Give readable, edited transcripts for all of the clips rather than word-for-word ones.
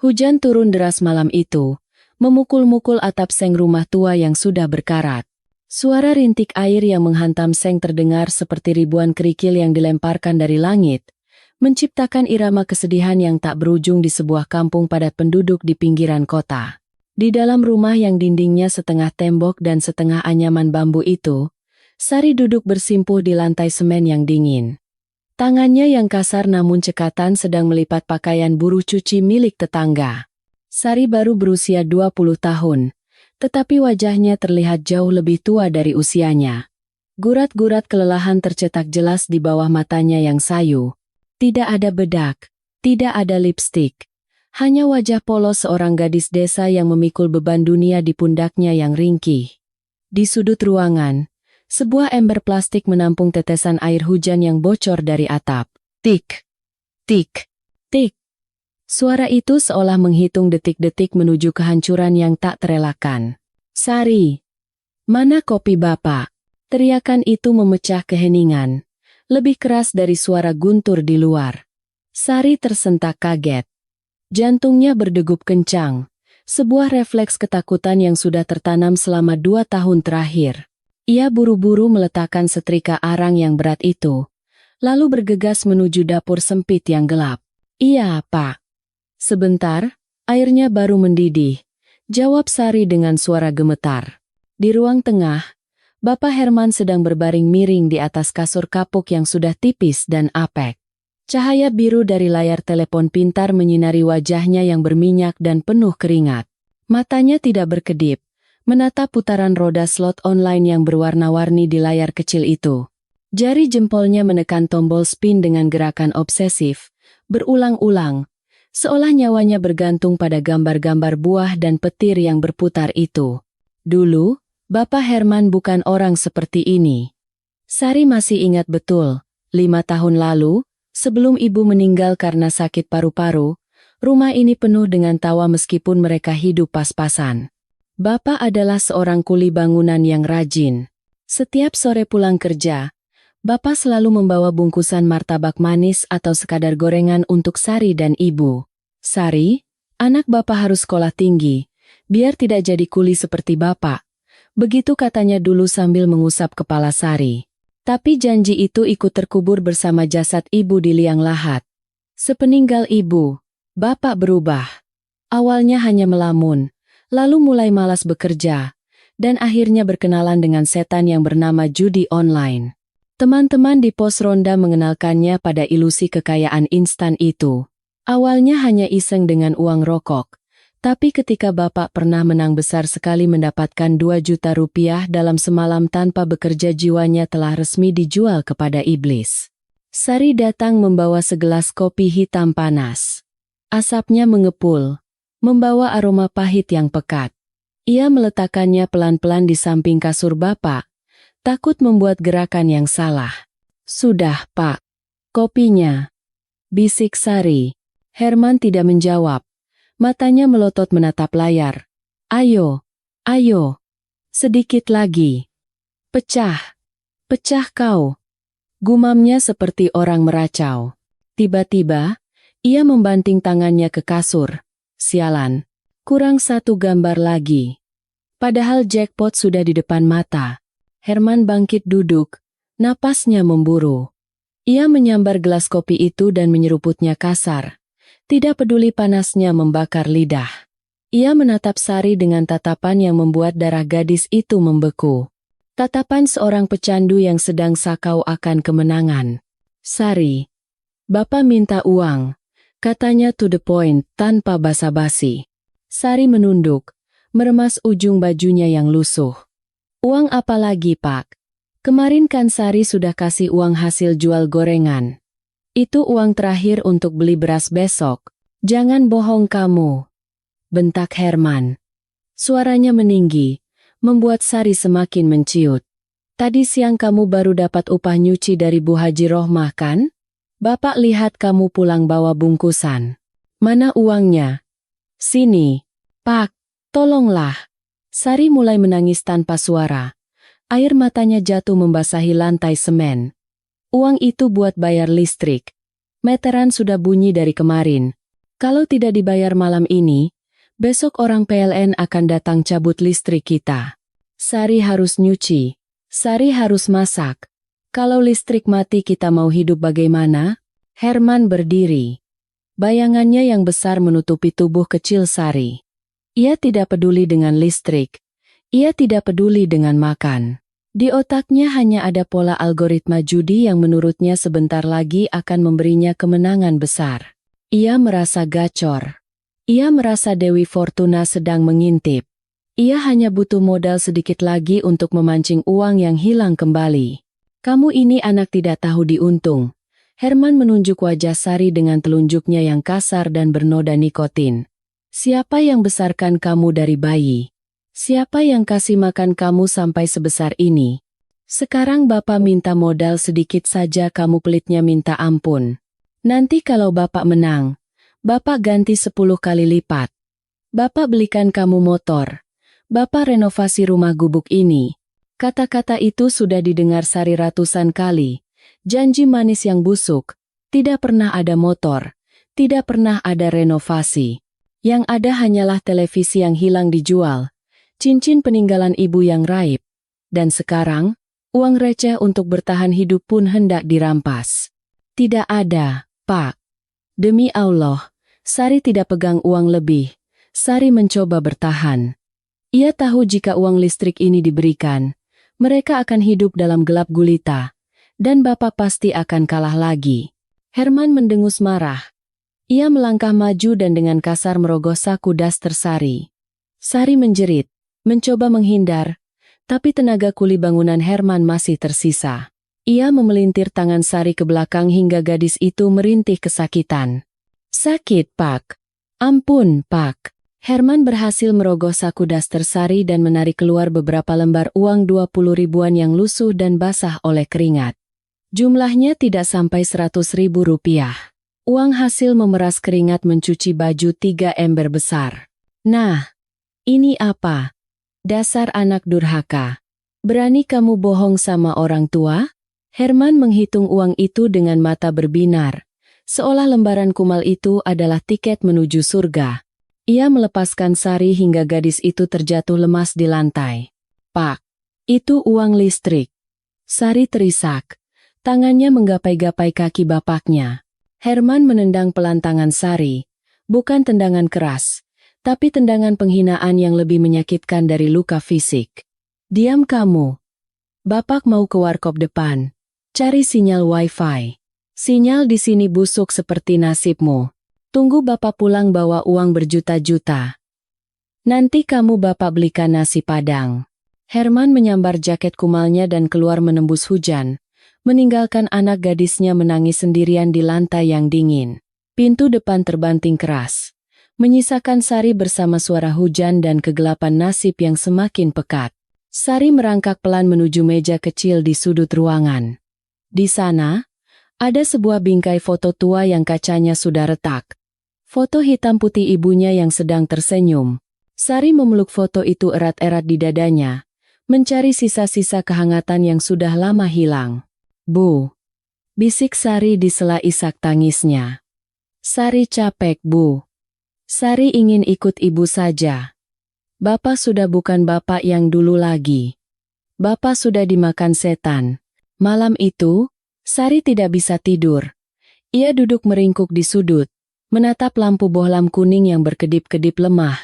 Hujan turun deras malam itu, memukul-mukul atap seng rumah tua yang sudah berkarat. Suara rintik air yang menghantam seng terdengar seperti ribuan kerikil yang dilemparkan dari langit, menciptakan irama kesedihan yang tak berujung di sebuah kampung padat penduduk di pinggiran kota. Di dalam rumah yang dindingnya setengah tembok dan setengah anyaman bambu itu, Sari duduk bersimpuh di lantai semen yang dingin. Tangannya yang kasar namun cekatan sedang melipat pakaian buruh cuci milik tetangga. Sari baru berusia 20 tahun, tetapi wajahnya terlihat jauh lebih tua dari usianya. Gurat-gurat kelelahan tercetak jelas di bawah matanya yang sayu. Tidak ada bedak, tidak ada lipstik. Hanya wajah polos seorang gadis desa yang memikul beban dunia di pundaknya yang ringkih. Di sudut ruangan, sebuah ember plastik menampung tetesan air hujan yang bocor dari atap. Tik, tik, tik. Suara itu seolah menghitung detik-detik menuju kehancuran yang tak terelakkan. Sari, mana kopi Bapak? Teriakan itu memecah keheningan, lebih keras dari suara guntur di luar. Sari tersentak kaget. Jantungnya berdegup kencang, sebuah refleks ketakutan yang sudah tertanam selama 2 tahun terakhir. Ia buru-buru meletakkan setrika arang yang berat itu, lalu bergegas menuju dapur sempit yang gelap. Iya, Pak. Sebentar, airnya baru mendidih, jawab Sari dengan suara gemetar. Di ruang tengah, Bapak Herman sedang berbaring miring di atas kasur kapuk yang sudah tipis dan apek. Cahaya biru dari layar telepon pintar menyinari wajahnya yang berminyak dan penuh keringat. Matanya tidak berkedip, menatap putaran roda slot online yang berwarna-warni di layar kecil itu. Jari jempolnya menekan tombol spin dengan gerakan obsesif, berulang-ulang, seolah nyawanya bergantung pada gambar-gambar buah dan petir yang berputar itu. Dulu, Bapak Herman bukan orang seperti ini. Sari masih ingat betul, 5 tahun lalu, sebelum ibu meninggal karena sakit paru-paru, rumah ini penuh dengan tawa meskipun mereka hidup pas-pasan. Bapak adalah seorang kuli bangunan yang rajin. Setiap sore pulang kerja, Bapak selalu membawa bungkusan martabak manis atau sekadar gorengan untuk Sari dan ibu. Sari, anak Bapak harus sekolah tinggi, biar tidak jadi kuli seperti Bapak. Begitu katanya dulu sambil mengusap kepala Sari. Tapi janji itu ikut terkubur bersama jasad ibu di liang lahat. Sepeninggal ibu, Bapak berubah. Awalnya hanya melamun, lalu mulai malas bekerja, dan akhirnya berkenalan dengan setan yang bernama judi online. Teman-teman di pos ronda mengenalkannya pada ilusi kekayaan instan itu. Awalnya hanya iseng dengan uang rokok, tapi ketika Bapak pernah menang besar sekali mendapatkan 2 juta rupiah dalam semalam tanpa bekerja, jiwanya telah resmi dijual kepada iblis. Sari datang membawa segelas kopi hitam panas. Asapnya mengepul, membawa aroma pahit yang pekat. Ia meletakkannya pelan-pelan di samping kasur Bapak, takut membuat gerakan yang salah. Sudah, Pak. Kopinya, bisik Sari. Herman tidak menjawab. Matanya melotot menatap layar. Ayo, ayo. Sedikit lagi. Pecah. Pecah kau. Gumamnya seperti orang meracau. Tiba-tiba, ia membanting tangannya ke kasur. Sialan, kurang 1 gambar lagi. Padahal jackpot sudah di depan mata. Herman bangkit duduk, napasnya memburu. Ia menyambar gelas kopi itu dan menyeruputnya kasar. Tidak peduli panasnya membakar lidah. Ia menatap Sari dengan tatapan yang membuat darah gadis itu membeku. Tatapan seorang pecandu yang sedang sakau akan kemenangan. Sari, Bapak minta uang. Katanya to the point, tanpa basa-basi. Sari menunduk, meremas ujung bajunya yang lusuh. Uang apa lagi, Pak? Kemarin kan Sari sudah kasih uang hasil jual gorengan. Itu uang terakhir untuk beli beras besok. Jangan bohong kamu, bentak Herman. Suaranya meninggi, membuat Sari semakin menciut. Tadi siang kamu baru dapat upah nyuci dari Bu Haji Rohmah kan? Bapak lihat kamu pulang bawa bungkusan. Mana uangnya? Sini. Pak, tolonglah. Sari mulai menangis tanpa suara. Air matanya jatuh membasahi lantai semen. Uang itu buat bayar listrik. Meteran sudah bunyi dari kemarin. Kalau tidak dibayar malam ini, besok orang PLN akan datang cabut listrik kita. Sari harus nyuci. Sari harus masak. Kalau listrik mati kita mau hidup bagaimana? Herman berdiri. Bayangannya yang besar menutupi tubuh kecil Sari. Ia tidak peduli dengan listrik. Ia tidak peduli dengan makan. Di otaknya hanya ada pola algoritma judi yang menurutnya sebentar lagi akan memberinya kemenangan besar. Ia merasa gacor. Ia merasa Dewi Fortuna sedang mengintip. Ia hanya butuh modal sedikit lagi untuk memancing uang yang hilang kembali. Kamu ini anak tidak tahu diuntung. Herman menunjuk wajah Sari dengan telunjuknya yang kasar dan bernoda nikotin. Siapa yang besarkan kamu dari bayi? Siapa yang kasih makan kamu sampai sebesar ini? Sekarang Bapak minta modal sedikit saja kamu pelitnya minta ampun. Nanti kalau Bapak menang, Bapak ganti 10 kali lipat. Bapak belikan kamu motor. Bapak renovasi rumah gubuk ini. Kata-kata itu sudah didengar Sari ratusan kali. Janji manis yang busuk. Tidak pernah ada motor. Tidak pernah ada renovasi. Yang ada hanyalah televisi yang hilang dijual. Cincin peninggalan ibu yang raib. Dan sekarang, uang receh untuk bertahan hidup pun hendak dirampas. Tidak ada, Pak. Demi Allah, Sari tidak pegang uang lebih. Sari mencoba bertahan. Ia tahu jika uang listrik ini diberikan, mereka akan hidup dalam gelap gulita. Dan Bapak pasti akan kalah lagi. Herman mendengus marah. Ia melangkah maju dan dengan kasar merogoh saku daster Sari. Sari menjerit, mencoba menghindar, tapi tenaga kuli bangunan Herman masih tersisa. Ia memelintir tangan Sari ke belakang hingga gadis itu merintih kesakitan. Sakit, Pak. Ampun, Pak. Herman berhasil merogoh saku daster Sari dan menarik keluar beberapa lembar uang 20 ribuan yang lusuh dan basah oleh keringat. Jumlahnya tidak sampai 100.000 rupiah. Uang hasil memeras keringat mencuci baju 3 ember besar. Nah, ini apa? Dasar anak durhaka. Berani kamu bohong sama orang tua? Herman menghitung uang itu dengan mata berbinar. Seolah lembaran kumal itu adalah tiket menuju surga. Ia melepaskan Sari hingga gadis itu terjatuh lemas di lantai. Pak, itu uang listrik. Sari terisak. Tangannya menggapai-gapai kaki bapaknya. Herman menendang pelan tangan Sari. Bukan tendangan keras, tapi tendangan penghinaan yang lebih menyakitkan dari luka fisik. Diam kamu. Bapak mau ke warkop depan. Cari sinyal wifi. Sinyal di sini busuk seperti nasibmu. Tunggu Bapak pulang bawa uang berjuta-juta. Nanti kamu Bapak belikan nasi padang. Herman menyambar jaket kumalnya dan keluar menembus hujan, meninggalkan anak gadisnya menangis sendirian di lantai yang dingin. Pintu depan terbanting keras, menyisakan Sari bersama suara hujan dan kegelapan nasib yang semakin pekat. Sari merangkak pelan menuju meja kecil di sudut ruangan. Di sana, ada sebuah bingkai foto tua yang kacanya sudah retak. Foto hitam putih ibunya yang sedang tersenyum. Sari memeluk foto itu erat-erat di dadanya, mencari sisa-sisa kehangatan yang sudah lama hilang. Bu, bisik Sari di sela isak tangisnya. Sari capek, Bu. Sari ingin ikut ibu saja. Bapak sudah bukan bapak yang dulu lagi. Bapak sudah dimakan setan. Malam itu, Sari tidak bisa tidur. Ia duduk meringkuk di sudut, menatap lampu bohlam kuning yang berkedip-kedip lemah,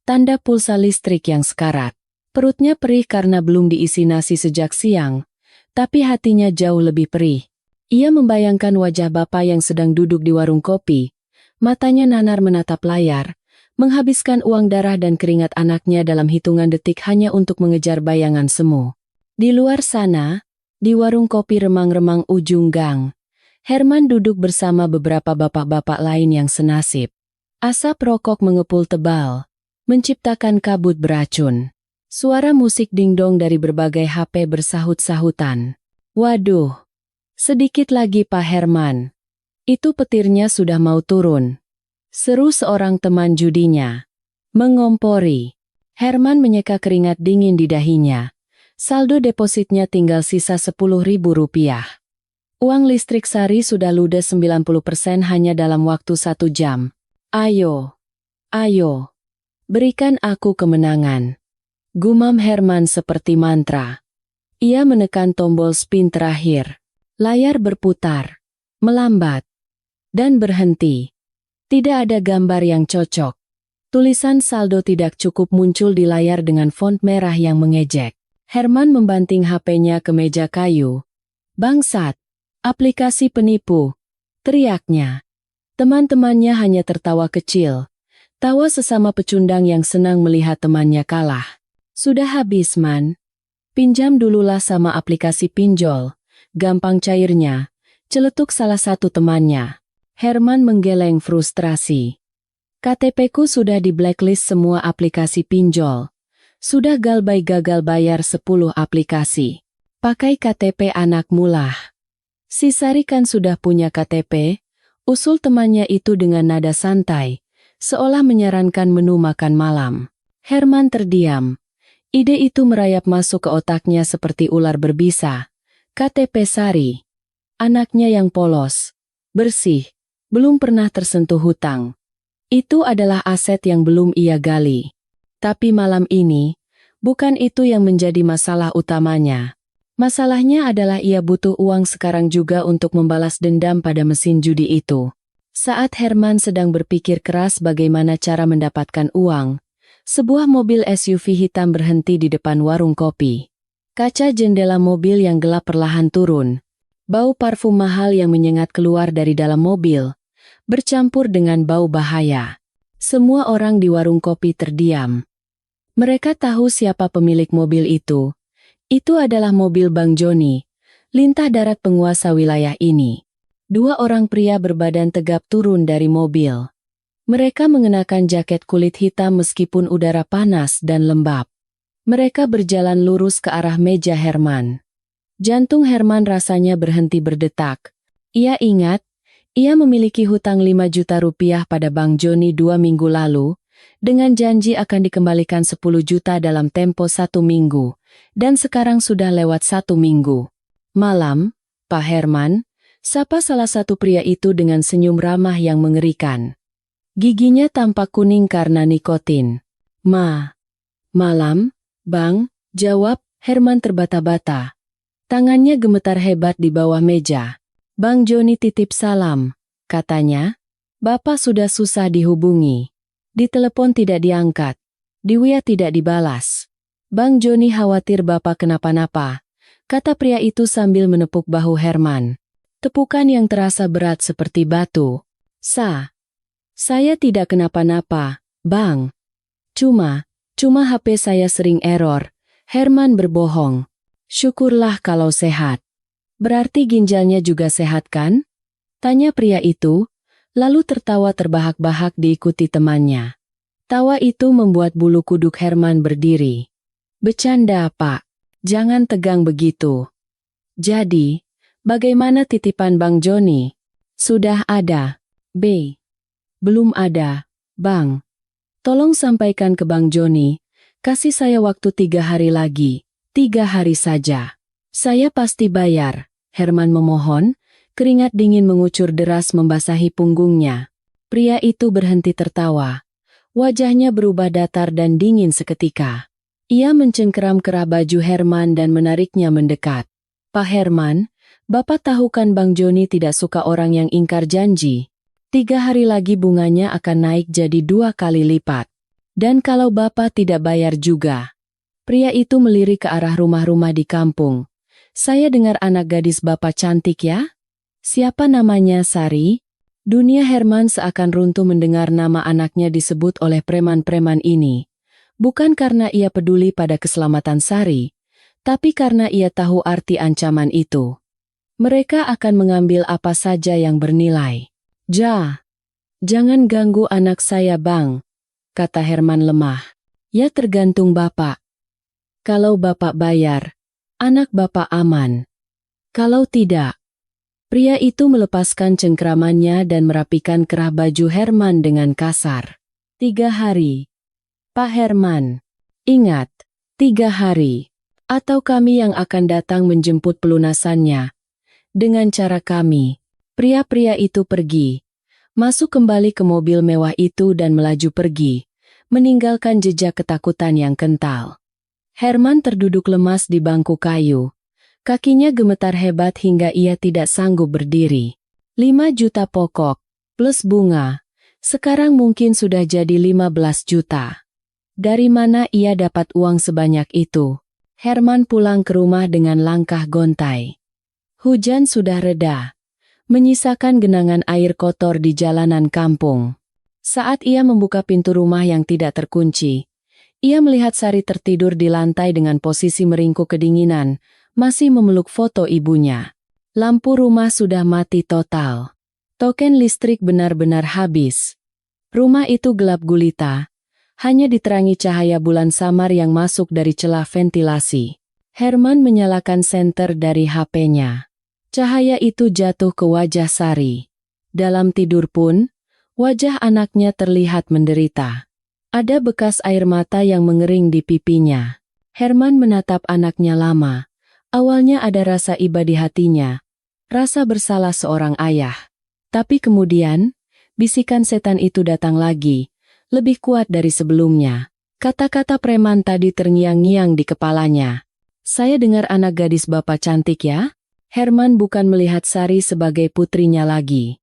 tanda pulsa listrik yang sekarat. Perutnya perih karena belum diisi nasi sejak siang, tapi hatinya jauh lebih perih. Ia membayangkan wajah bapak yang sedang duduk di warung kopi, matanya nanar menatap layar, menghabiskan uang darah dan keringat anaknya dalam hitungan detik hanya untuk mengejar bayangan semu. Di luar sana, di warung kopi remang-remang ujung gang, Herman duduk bersama beberapa bapak-bapak lain yang senasib. Asap rokok mengepul tebal, menciptakan kabut beracun. Suara musik dingdong dari berbagai HP bersahut-sahutan. Waduh, sedikit lagi Pak Herman. Itu petirnya sudah mau turun. Seru seorang teman judinya. Mengompori. Herman menyeka keringat dingin di dahinya. Saldo depositnya tinggal sisa 10.000 rupiah. Uang listrik Sari sudah ludes 90% hanya dalam waktu 1 jam. Ayo, ayo, berikan aku kemenangan. Gumam Herman seperti mantra. Ia menekan tombol spin terakhir. Layar berputar, melambat, dan berhenti. Tidak ada gambar yang cocok. Tulisan saldo tidak cukup muncul di layar dengan font merah yang mengejek. Herman membanting HP-nya ke meja kayu. Bangsat, aplikasi penipu, teriaknya. Teman-temannya hanya tertawa kecil. Tawa sesama pecundang yang senang melihat temannya kalah. Sudah habis, Man. Pinjam dululah sama aplikasi pinjol. Gampang cairnya, celetuk salah satu temannya. Herman menggeleng frustrasi. KTP-ku sudah di blacklist semua aplikasi pinjol. Sudah galbay gagal bayar 10 aplikasi. Pakai KTP anakmu lah. Si Sari kan sudah punya KTP, usul temannya itu dengan nada santai, seolah menyarankan menu makan malam. Herman terdiam. Ide itu merayap masuk ke otaknya seperti ular berbisa. KTP Sari. Anaknya yang polos, bersih, belum pernah tersentuh hutang. Itu adalah aset yang belum ia gali. Tapi malam ini, bukan itu yang menjadi masalah utamanya. Masalahnya adalah ia butuh uang sekarang juga untuk membalas dendam pada mesin judi itu. Saat Herman sedang berpikir keras bagaimana cara mendapatkan uang, sebuah mobil SUV hitam berhenti di depan warung kopi. Kaca jendela mobil yang gelap perlahan turun. Bau parfum mahal yang menyengat keluar dari dalam mobil, bercampur dengan bau bahaya. Semua orang di warung kopi terdiam. Mereka tahu siapa pemilik mobil itu. Itu adalah mobil Bang Joni, lintah darat penguasa wilayah ini. 2 orang pria berbadan tegap turun dari mobil. Mereka mengenakan jaket kulit hitam meskipun udara panas dan lembab. Mereka berjalan lurus ke arah meja Herman. Jantung Herman rasanya berhenti berdetak. Ia ingat, ia memiliki hutang 5 juta rupiah pada Bang Joni 2 minggu lalu, dengan janji akan dikembalikan 10 juta dalam tempo 1 minggu, dan sekarang sudah lewat 1 minggu. Malam, Pak Herman, sapa salah satu pria itu dengan senyum ramah yang mengerikan. Giginya tampak kuning karena nikotin. Malam, Bang, jawab Herman terbata-bata. Tangannya gemetar hebat di bawah meja. Bang Joni titip salam, katanya. Bapak sudah susah dihubungi. Di telepon tidak diangkat. Di WA tidak dibalas. Bang Joni khawatir Bapak kenapa-napa, kata pria itu sambil menepuk bahu Herman. Tepukan yang terasa berat seperti batu. Saya tidak kenapa-napa, Bang. Cuma HP saya sering error. Herman berbohong. Syukurlah kalau sehat. Berarti ginjalnya juga sehat kan? Tanya pria itu, lalu tertawa terbahak-bahak diikuti temannya. Tawa itu membuat bulu kuduk Herman berdiri. Bercanda, Pak. Jangan tegang begitu. Jadi, bagaimana titipan Bang Joni? Sudah ada, B. Belum ada, Bang. Tolong sampaikan ke Bang Joni, kasih saya waktu 3 hari lagi, 3 hari saja. Saya pasti bayar, Herman memohon, keringat dingin mengucur deras membasahi punggungnya. Pria itu berhenti tertawa. Wajahnya berubah datar dan dingin seketika. Ia mencengkeram kerah baju Herman dan menariknya mendekat. Pak Herman, Bapak tahu kan Bang Joni tidak suka orang yang ingkar janji. 3 hari lagi bunganya akan naik jadi 2 kali lipat. Dan kalau Bapak tidak bayar juga. Pria itu melirik ke arah rumah-rumah di kampung. Saya dengar anak gadis Bapak cantik ya? Siapa namanya, Sari? Dunia Herman seakan runtuh mendengar nama anaknya disebut oleh preman-preman ini. Bukan karena ia peduli pada keselamatan Sari, tapi karena ia tahu arti ancaman itu. Mereka akan mengambil apa saja yang bernilai. Jangan ganggu anak saya, Bang, kata Herman lemah. Ya tergantung Bapak. Kalau Bapak bayar, anak Bapak aman. Kalau tidak. Pria itu melepaskan cengkeramannya dan merapikan kerah baju Herman dengan kasar. 3 hari. Pak Herman, ingat, 3 hari. Atau kami yang akan datang menjemput pelunasannya. Dengan cara kami. Pria-pria itu pergi. Masuk kembali ke mobil mewah itu dan melaju pergi, meninggalkan jejak ketakutan yang kental. Herman terduduk lemas di bangku kayu. Kakinya gemetar hebat hingga ia tidak sanggup berdiri. 5 juta pokok, plus bunga. Sekarang mungkin sudah jadi 15 juta. Dari mana ia dapat uang sebanyak itu? Herman pulang ke rumah dengan langkah gontai. Hujan sudah reda, menyisakan genangan air kotor di jalanan kampung. Saat ia membuka pintu rumah yang tidak terkunci, ia melihat Sari tertidur di lantai dengan posisi meringkuk kedinginan, masih memeluk foto ibunya. Lampu rumah sudah mati total. Token listrik benar-benar habis. Rumah itu gelap gulita, hanya diterangi cahaya bulan samar yang masuk dari celah ventilasi. Herman menyalakan senter dari HP-nya. Cahaya itu jatuh ke wajah Sari. Dalam tidur pun, wajah anaknya terlihat menderita. Ada bekas air mata yang mengering di pipinya. Herman menatap anaknya lama. Awalnya ada rasa iba di hatinya. Rasa bersalah seorang ayah. Tapi kemudian, bisikan setan itu datang lagi, lebih kuat dari sebelumnya. Kata-kata preman tadi terngiang-ngiang di kepalanya. Saya dengar anak gadis bapak cantik ya? Herman bukan melihat Sari sebagai putrinya lagi.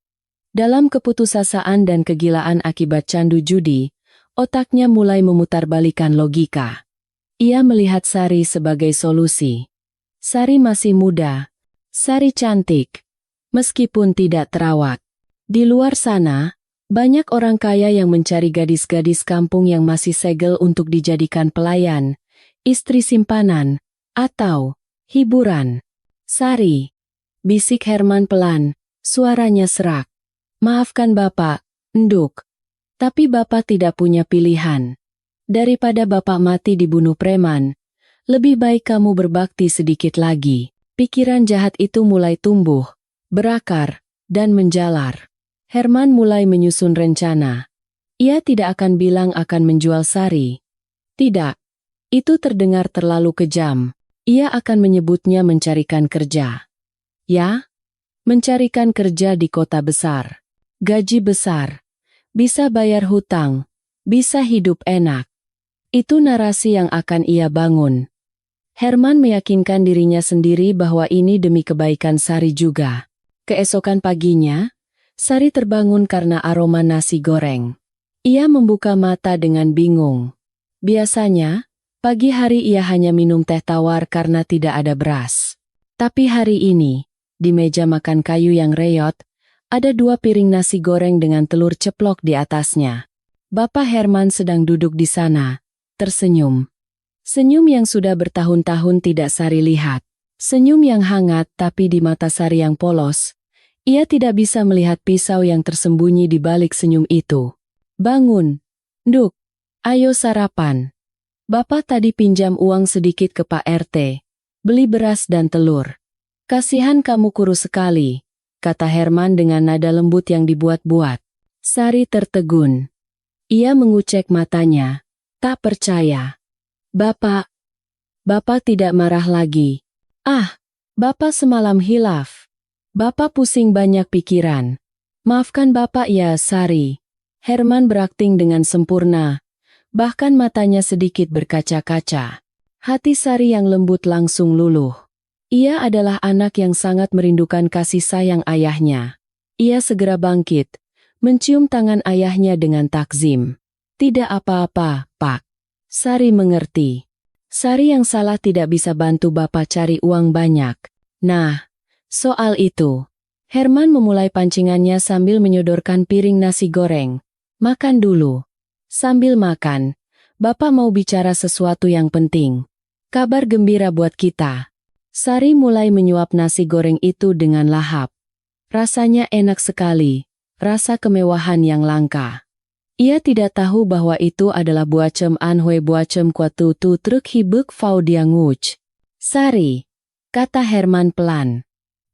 Dalam keputusasaan dan kegilaan akibat candu judi, otaknya mulai memutarbalikan logika. Ia melihat Sari sebagai solusi. Sari masih muda. Sari cantik, meskipun tidak terawat. Di luar sana, banyak orang kaya yang mencari gadis-gadis kampung yang masih segel untuk dijadikan pelayan, istri simpanan, atau hiburan. Sari, bisik Herman pelan, suaranya serak. Maafkan Bapak, Nduk. Tapi Bapak tidak punya pilihan. Daripada Bapak mati dibunuh preman, lebih baik kamu berbakti sedikit lagi. Pikiran jahat itu mulai tumbuh, berakar, dan menjalar. Herman mulai menyusun rencana. Ia tidak akan bilang akan menjual Sari. Tidak, itu terdengar terlalu kejam. Ia akan menyebutnya mencarikan kerja. Ya, mencarikan kerja di kota besar. Gaji besar. Bisa bayar hutang. Bisa hidup enak. Itu narasi yang akan ia bangun. Herman meyakinkan dirinya sendiri bahwa ini demi kebaikan Sari juga. Keesokan paginya, Sari terbangun karena aroma nasi goreng. Ia membuka mata dengan bingung. Biasanya, pagi hari ia hanya minum teh tawar karena tidak ada beras. Tapi hari ini, di meja makan kayu yang reyot, ada 2 piring nasi goreng dengan telur ceplok di atasnya. Bapak Herman sedang duduk di sana, tersenyum. Senyum yang sudah bertahun-tahun tidak Sari lihat. Senyum yang hangat tapi di mata Sari yang polos. Ia tidak bisa melihat pisau yang tersembunyi di balik senyum itu. Bangun, Nduk. Ayo sarapan. Bapak tadi pinjam uang sedikit ke Pak RT. Beli beras dan telur. Kasihan kamu kurus sekali, kata Herman dengan nada lembut yang dibuat-buat. Sari tertegun. Ia mengucek matanya. Tak percaya. Bapak tidak marah lagi. Ah, Bapak semalam hilaf. Bapak pusing banyak pikiran. Maafkan Bapak ya, Sari. Herman berakting dengan sempurna. Bahkan matanya sedikit berkaca-kaca. Hati Sari yang lembut langsung luluh. Ia adalah anak yang sangat merindukan kasih sayang ayahnya. Ia segera bangkit, mencium tangan ayahnya dengan takzim. Tidak apa-apa, Pak. Sari mengerti. Sari yang salah tidak bisa bantu Bapak cari uang banyak. Nah, soal itu. Herman memulai pancingannya sambil menyodorkan piring nasi goreng. Makan dulu. Sambil makan, Bapak mau bicara sesuatu yang penting. Kabar gembira buat kita. Sari mulai menyuap nasi goreng itu dengan lahap. Rasanya enak sekali, rasa kemewahan yang langka. Ia tidak tahu bahwa itu adalah buacem anhui buacem kuatu tu truk hibuk fau dianguj. Sari, kata Herman pelan.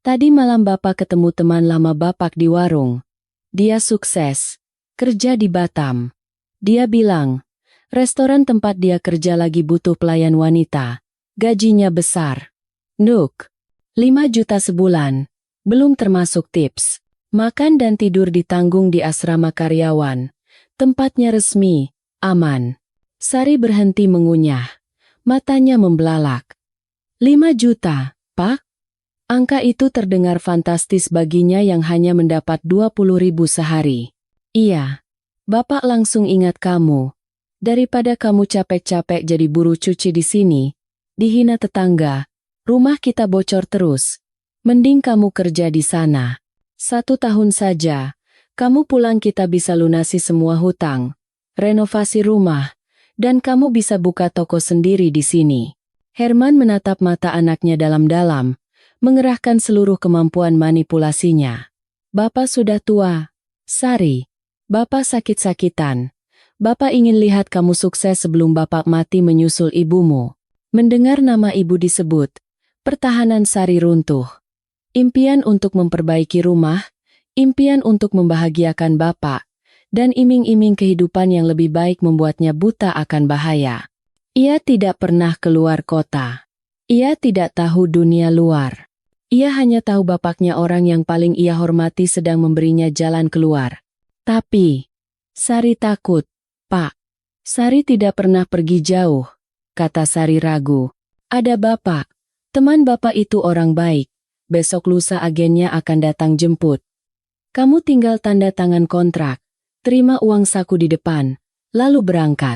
Tadi malam Bapak ketemu teman lama Bapak di warung. Dia sukses, kerja di Batam. Dia bilang, restoran tempat dia kerja lagi butuh pelayan wanita. Gajinya besar. Nduk, 5 juta sebulan, belum termasuk tips. Makan dan tidur ditanggung di asrama karyawan. Tempatnya resmi, aman. Sari berhenti mengunyah. Matanya membelalak. 5 juta, Pak? Angka itu terdengar fantastis baginya yang hanya mendapat 20.000 sehari. Iya. Bapak langsung ingat kamu. Daripada kamu capek-capek jadi buruh cuci di sini, dihina tetangga, rumah kita bocor terus. Mending kamu kerja di sana. 1 tahun saja, kamu pulang kita bisa lunasi semua hutang, renovasi rumah, dan kamu bisa buka toko sendiri di sini. Herman menatap mata anaknya dalam-dalam, mengerahkan seluruh kemampuan manipulasinya. Bapak sudah tua, Sari. Bapak sakit-sakitan. Bapak ingin lihat kamu sukses sebelum Bapak mati menyusul ibumu. Mendengar nama ibu disebut, pertahanan Sari runtuh. Impian untuk memperbaiki rumah, impian untuk membahagiakan Bapak, dan iming-iming kehidupan yang lebih baik membuatnya buta akan bahaya. Ia tidak pernah keluar kota. Ia tidak tahu dunia luar. Ia hanya tahu bapaknya orang yang paling ia hormati sedang memberinya jalan keluar. Tapi, Sari takut, Pak. Sari tidak pernah pergi jauh, kata Sari ragu. Ada Bapak. Teman Bapak itu orang baik. Besok lusa agennya akan datang jemput. Kamu tinggal tanda tangan kontrak, terima uang saku di depan, lalu berangkat.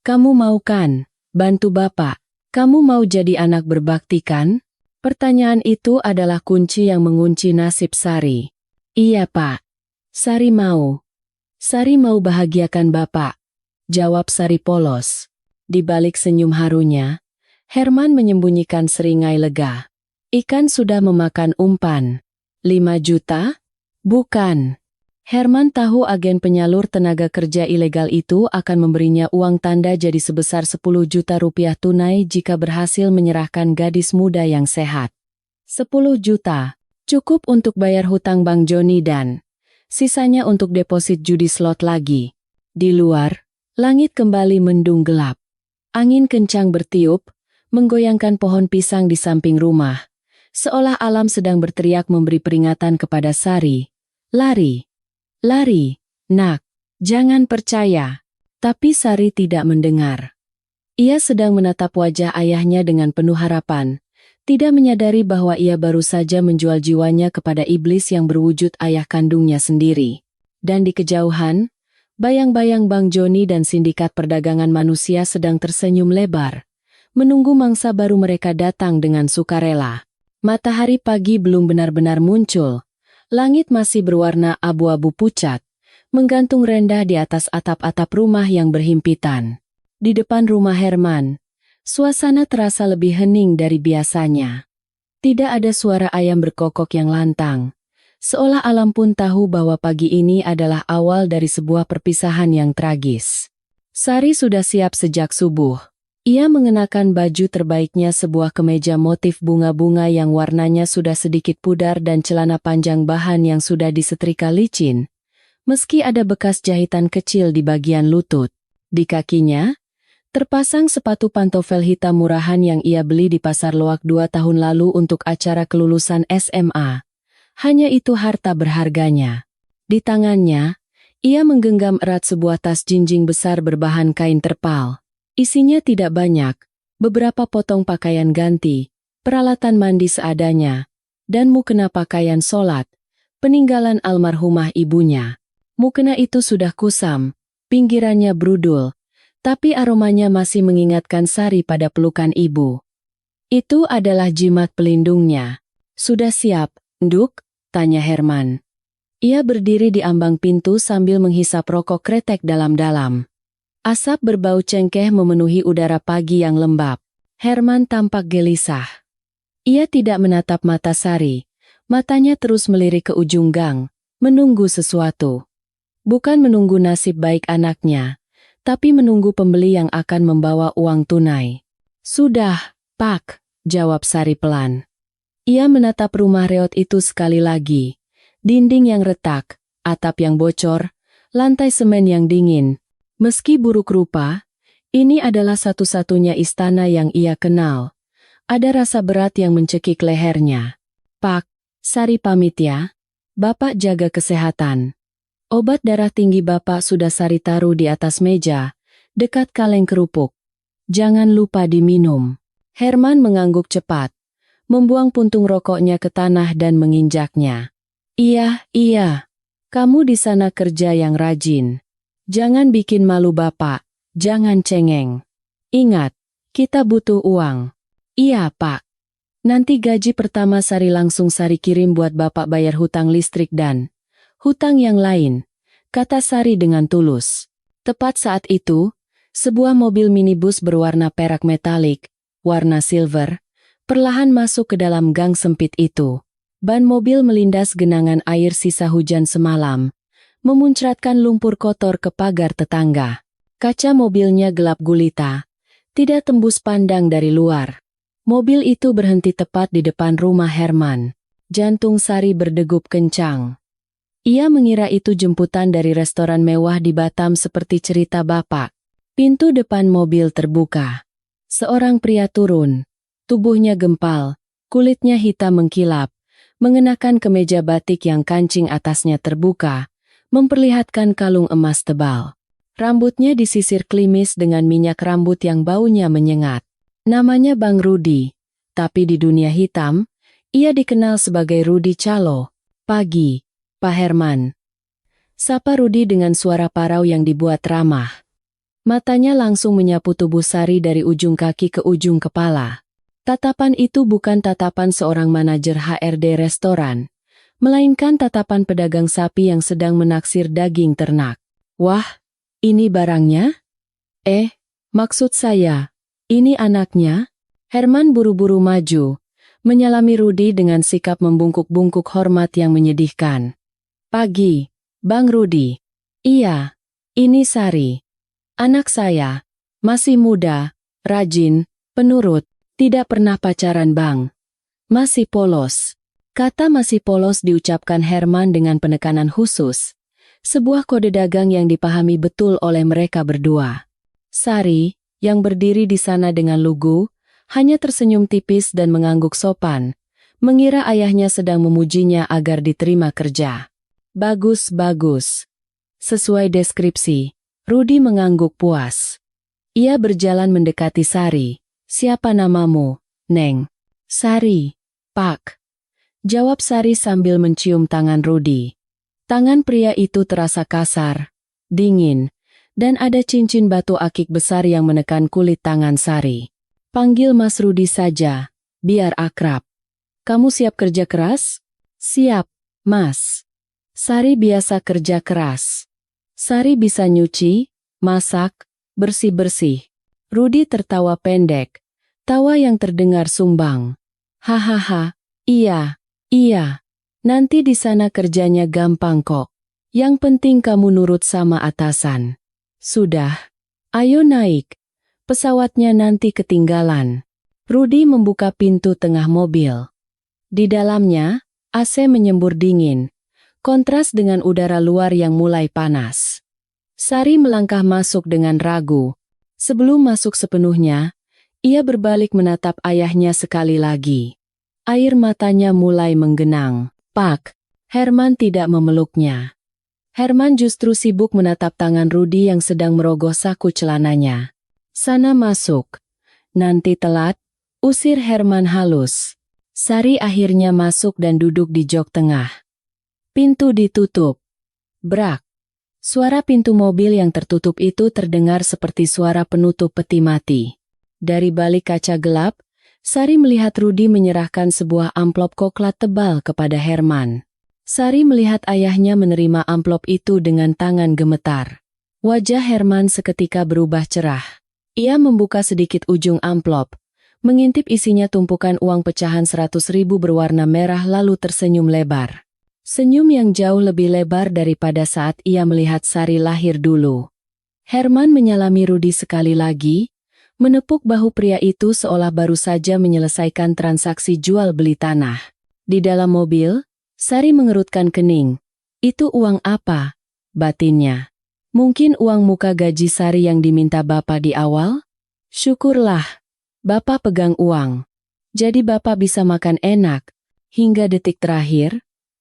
Kamu mau kan, bantu Bapak? Kamu mau jadi anak berbakti kan? Pertanyaan itu adalah kunci yang mengunci nasib Sari. Iya Pak. Sari mau. Sari mau bahagiakan Bapak. Jawab Sari polos. Di balik senyum harunya, Herman menyembunyikan seringai lega. Ikan sudah memakan umpan. 5 juta? Bukan. Herman tahu agen penyalur tenaga kerja ilegal itu akan memberinya uang tanda jadi sebesar 10 juta rupiah tunai jika berhasil menyerahkan gadis muda yang sehat. 10 juta. Cukup untuk bayar hutang Bang Joni dan sisanya untuk deposit judi slot lagi. Di luar, langit kembali mendung gelap. Angin kencang bertiup, menggoyangkan pohon pisang di samping rumah. Seolah alam sedang berteriak memberi peringatan kepada Sari. Lari. Lari, nak. Jangan percaya. Tapi Sari tidak mendengar. Ia sedang menatap wajah ayahnya dengan penuh harapan. Tidak menyadari bahwa ia baru saja menjual jiwanya kepada iblis yang berwujud ayah kandungnya sendiri. Dan di kejauhan, bayang-bayang Bang Joni dan sindikat perdagangan manusia sedang tersenyum lebar, menunggu mangsa baru mereka datang dengan sukarela. Matahari pagi belum benar-benar muncul. Langit masih berwarna abu-abu pucat, menggantung rendah di atas atap-atap rumah yang berhimpitan. Di depan rumah Herman, suasana terasa lebih hening dari biasanya. Tidak ada suara ayam berkokok yang lantang. Seolah alam pun tahu bahwa pagi ini adalah awal dari sebuah perpisahan yang tragis. Sari sudah siap sejak subuh. Ia mengenakan baju terbaiknya, sebuah kemeja motif bunga-bunga yang warnanya sudah sedikit pudar dan celana panjang bahan yang sudah disetrika licin, meski ada bekas jahitan kecil di bagian lutut. Di kakinya, terpasang sepatu pantofel hitam murahan yang ia beli di Pasar Loak 2 tahun lalu untuk acara kelulusan SMA. Hanya itu harta berharganya. Di tangannya, ia menggenggam erat sebuah tas jinjing besar berbahan kain terpal. Isinya tidak banyak, beberapa potong pakaian ganti, peralatan mandi seadanya, dan mukena pakaian sholat, peninggalan almarhumah ibunya. Mukena itu sudah kusam, pinggirannya brudul, tapi aromanya masih mengingatkan Sari pada pelukan ibu. Itu adalah jimat pelindungnya. Sudah siap, Nduk? Tanya Herman. Ia berdiri di ambang pintu sambil menghisap rokok kretek dalam-dalam. Asap berbau cengkeh memenuhi udara pagi yang lembab. Herman tampak gelisah. Ia tidak menatap mata Sari. Matanya terus melirik ke ujung gang, menunggu sesuatu. Bukan menunggu nasib baik anaknya, tapi menunggu pembeli yang akan membawa uang tunai. Sudah, Pak, jawab Sari pelan. Ia menatap rumah reot itu sekali lagi. Dinding yang retak, atap yang bocor, lantai semen yang dingin. Meski buruk rupa, ini adalah satu-satunya istana yang ia kenal. Ada rasa berat yang mencekik lehernya. Pak, Sari pamit ya. Bapak jaga kesehatan. Obat darah tinggi Bapak sudah Sari taruh di atas meja, dekat kaleng kerupuk. Jangan lupa diminum. Herman mengangguk cepat, membuang puntung rokoknya ke tanah dan menginjaknya. Iya. Kamu di sana kerja yang rajin. Jangan bikin malu Bapak, jangan cengeng. Ingat, kita butuh uang. Iya, Pak. Nanti gaji pertama Sari langsung Sari kirim buat Bapak bayar hutang listrik dan hutang yang lain, kata Sari dengan tulus. Tepat saat itu, sebuah mobil minibus berwarna perak metalik, warna silver, perlahan masuk ke dalam gang sempit itu. Ban mobil melindas genangan air sisa hujan semalam, memuncratkan lumpur kotor ke pagar tetangga. Kaca mobilnya gelap gulita, tidak tembus pandang dari luar. Mobil itu berhenti tepat di depan rumah Herman. Jantung Sari berdegup kencang. Ia mengira itu jemputan dari restoran mewah di Batam seperti cerita Bapak. Pintu depan mobil terbuka. Seorang pria turun. Tubuhnya gempal, kulitnya hitam mengkilap, mengenakan kemeja batik yang kancing atasnya terbuka, memperlihatkan kalung emas tebal. Rambutnya disisir klimis dengan minyak rambut yang baunya menyengat. Namanya Bang Rudi, tapi di dunia hitam, ia dikenal sebagai Rudi Calo. Pagi, Pak Herman. Sapa Rudi dengan suara parau yang dibuat ramah. Matanya langsung menyapu tubuh Sari dari ujung kaki ke ujung kepala. Tatapan itu bukan tatapan seorang manajer HRD restoran, melainkan tatapan pedagang sapi yang sedang menaksir daging ternak. Wah, ini barangnya? Maksud saya, ini anaknya? Herman buru-buru maju, menyalami Rudi dengan sikap membungkuk-bungkuk hormat yang menyedihkan. Pagi, Bang Rudi. Iya, ini Sari. Anak saya, masih muda, rajin, penurut, tidak pernah pacaran Bang. Masih polos. Kata masih polos diucapkan Herman dengan penekanan khusus. Sebuah kode dagang yang dipahami betul oleh mereka berdua. Sari, yang berdiri di sana dengan lugu, hanya tersenyum tipis dan mengangguk sopan, mengira ayahnya sedang memujinya agar diterima kerja. Bagus. Sesuai deskripsi, Rudi mengangguk puas. Ia berjalan mendekati Sari. Siapa namamu, Neng? Sari, Pak. Jawab Sari sambil mencium tangan Rudi. Tangan pria itu terasa kasar, dingin, dan ada cincin batu akik besar yang menekan kulit tangan Sari. Panggil Mas Rudi saja, biar akrab. Kamu siap kerja keras? Siap, Mas. Sari biasa kerja keras. Sari bisa nyuci, masak, bersih-bersih. Rudi tertawa pendek, tawa yang terdengar sumbang. Hahaha, iya. Nanti di sana kerjanya gampang kok. Yang penting kamu nurut sama atasan. Sudah, ayo naik. Pesawatnya nanti ketinggalan. Rudi membuka pintu tengah mobil. Di dalamnya, AC menyembur dingin, kontras dengan udara luar yang mulai panas. Sari melangkah masuk dengan ragu. Sebelum masuk sepenuhnya, ia berbalik menatap ayahnya sekali lagi. Air matanya mulai menggenang. Pak, Herman tidak memeluknya. Herman justru sibuk menatap tangan Rudi yang sedang merogoh saku celananya. Sana masuk. Nanti telat, usir Herman halus. Sari akhirnya masuk dan duduk di jok tengah. Pintu ditutup. Brak. Suara pintu mobil yang tertutup itu terdengar seperti suara penutup peti mati. Dari balik kaca gelap, Sari melihat Rudi menyerahkan sebuah amplop coklat tebal kepada Herman. Sari melihat ayahnya menerima amplop itu dengan tangan gemetar. Wajah Herman seketika berubah cerah. Ia membuka sedikit ujung amplop, mengintip isinya tumpukan uang pecahan 100.000 berwarna merah lalu tersenyum lebar. Senyum yang jauh lebih lebar daripada saat ia melihat Sari lahir dulu. Herman menyalami Rudi sekali lagi, menepuk bahu pria itu seolah baru saja menyelesaikan transaksi jual beli tanah. Di dalam mobil, Sari mengerutkan kening. Itu uang apa? Batinnya. Mungkin uang muka gaji Sari yang diminta Bapak di awal? Syukurlah, Bapak pegang uang. Jadi Bapak bisa makan enak. Hingga detik terakhir,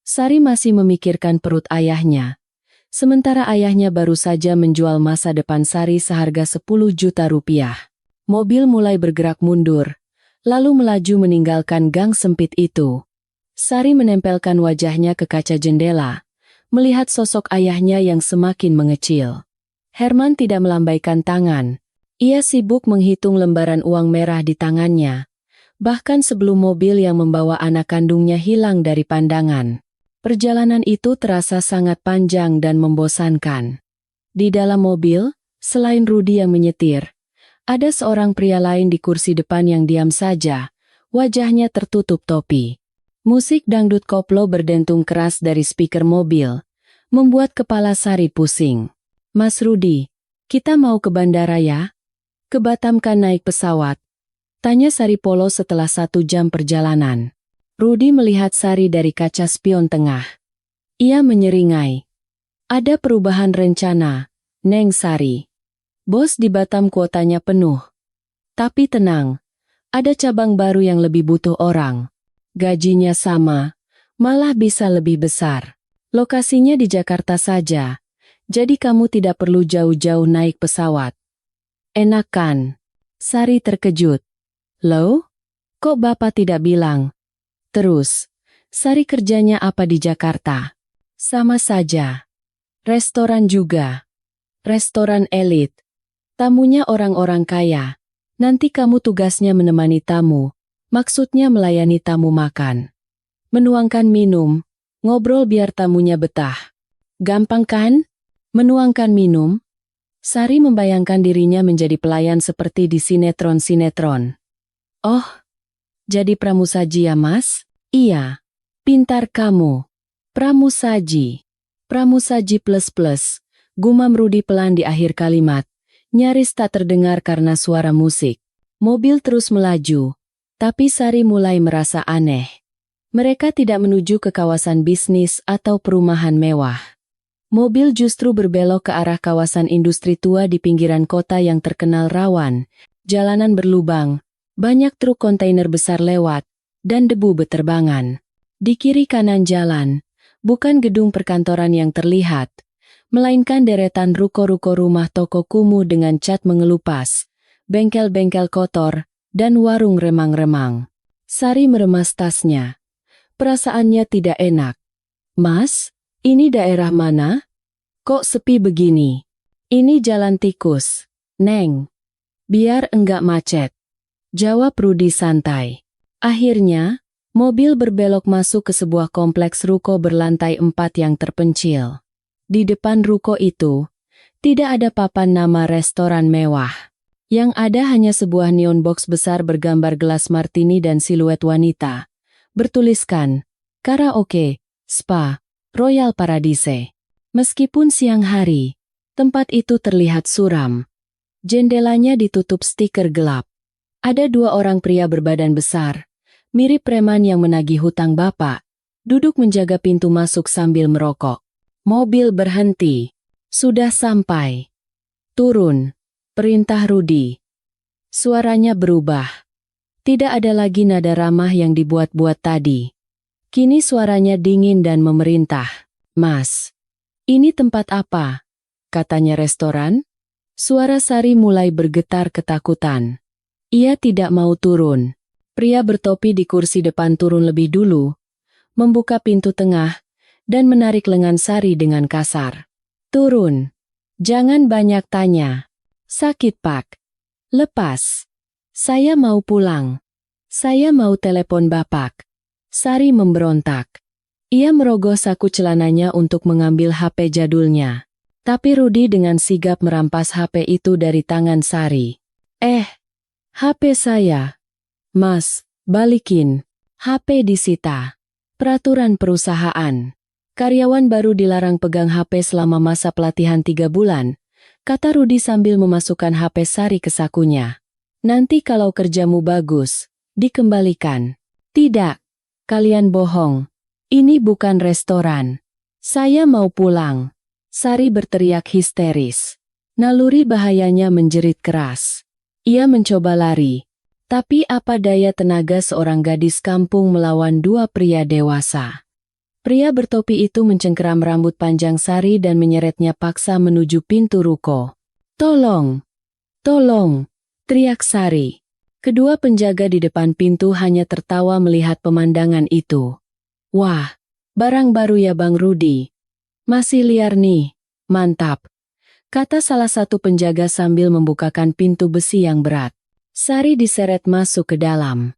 Sari masih memikirkan perut ayahnya. Sementara ayahnya baru saja menjual masa depan Sari seharga 10 juta rupiah. Mobil mulai bergerak mundur, lalu melaju meninggalkan gang sempit itu. Sari menempelkan wajahnya ke kaca jendela, melihat sosok ayahnya yang semakin mengecil. Herman tidak melambaikan tangan. Ia sibuk menghitung lembaran uang merah di tangannya, bahkan sebelum mobil yang membawa anak kandungnya hilang dari pandangan. Perjalanan itu terasa sangat panjang dan membosankan. Di dalam mobil, selain Rudy yang menyetir, ada seorang pria lain di kursi depan yang diam saja, wajahnya tertutup topi. Musik dangdut koplo berdentung keras dari speaker mobil, membuat kepala Sari pusing. Mas Rudy, kita mau ke bandara ya? Ke Batam kan naik pesawat? Tanya Sari polos setelah 1 jam perjalanan. Rudy melihat Sari dari kaca spion tengah. Ia menyeringai. Ada perubahan rencana, Neng Sari. Bos di Batam kuotanya penuh. Tapi tenang, ada cabang baru yang lebih butuh orang. Gajinya sama, malah bisa lebih besar. Lokasinya di Jakarta saja, jadi kamu tidak perlu jauh-jauh naik pesawat. Enak kan? Sari terkejut. Loh? Kok Bapak tidak bilang? Terus, Sari kerjanya apa di Jakarta? Sama saja. Restoran juga. Restoran elit. Tamunya orang-orang kaya. Nanti kamu tugasnya menemani tamu. Maksudnya melayani tamu makan. Menuangkan minum. Ngobrol biar tamunya betah. Gampang kan? Menuangkan minum? Sari membayangkan dirinya menjadi pelayan seperti di sinetron-sinetron. Oh, jadi pramusaji ya mas? Iya. Pintar kamu. Pramusaji. Pramusaji plus. Gumam Rudy pelan di akhir kalimat. Nyaris tak terdengar karena suara musik. Mobil terus melaju. Tapi Sari mulai merasa aneh. Mereka tidak menuju ke kawasan bisnis atau perumahan mewah. Mobil justru berbelok ke arah kawasan industri tua di pinggiran kota yang terkenal rawan. Jalanan berlubang, banyak truk kontainer besar lewat, dan debu beterbangan. Di kiri kanan jalan, bukan gedung perkantoran yang terlihat, melainkan deretan ruko-ruko rumah toko kumuh dengan cat mengelupas, bengkel-bengkel kotor, dan warung remang-remang. Sari meremas tasnya. Perasaannya tidak enak. Mas, ini daerah mana? Kok sepi begini? Ini jalan tikus, Neng. Biar enggak macet. Jawab Rudy santai. Akhirnya, mobil berbelok masuk ke sebuah kompleks ruko berlantai 4 yang terpencil. Di depan ruko itu, tidak ada papan nama restoran mewah. Yang ada hanya sebuah neon box besar bergambar gelas martini dan siluet wanita. Bertuliskan, karaoke, spa, Royal Paradise. Meskipun siang hari, tempat itu terlihat suram. Jendelanya ditutup stiker gelap. Ada 2 orang pria berbadan besar, mirip preman yang menagih hutang bapak, duduk menjaga pintu masuk sambil merokok. Mobil berhenti. Sudah sampai. Turun. Perintah Rudy. Suaranya berubah. Tidak ada lagi nada ramah yang dibuat-buat tadi. Kini suaranya dingin dan memerintah. Mas, ini tempat apa? Katanya restoran. Suara Sari mulai bergetar ketakutan. Ia tidak mau turun. Pria bertopi di kursi depan turun lebih dulu, membuka pintu tengah, dan menarik lengan Sari dengan kasar. Turun. Jangan banyak tanya. Sakit pak. Lepas. Saya mau pulang. Saya mau telepon bapak. Sari memberontak. Ia merogoh saku celananya untuk mengambil HP jadulnya. Tapi Rudy dengan sigap merampas HP itu dari tangan Sari. HP saya. Mas, balikin. HP disita. Peraturan perusahaan. Karyawan baru dilarang pegang HP selama masa pelatihan 3 bulan. Kata Rudy sambil memasukkan HP Sari ke sakunya. Nanti kalau kerjamu bagus, dikembalikan. Tidak. Kalian bohong. Ini bukan restoran. Saya mau pulang. Sari berteriak histeris. Naluri bahayanya menjerit keras. Ia mencoba lari. Tapi apa daya tenaga seorang gadis kampung melawan 2 pria dewasa. Pria bertopi itu mencengkeram rambut panjang Sari dan menyeretnya paksa menuju pintu ruko. "Tolong! Tolong!" teriak Sari. Kedua penjaga di depan pintu hanya tertawa melihat pemandangan itu. "Wah, barang baru ya Bang Rudi. Masih liar nih, mantap," kata salah satu penjaga sambil membukakan pintu besi yang berat. Sari diseret masuk ke dalam.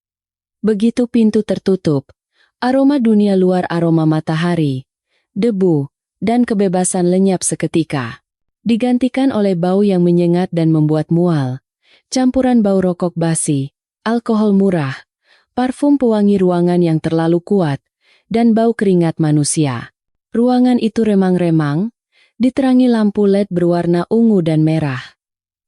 Begitu pintu tertutup, aroma dunia luar, aroma matahari, debu, dan kebebasan lenyap seketika. Digantikan oleh bau yang menyengat dan membuat mual. Campuran bau rokok basi, alkohol murah, parfum pewangi ruangan yang terlalu kuat, dan bau keringat manusia. Ruangan itu remang-remang, diterangi lampu LED berwarna ungu dan merah.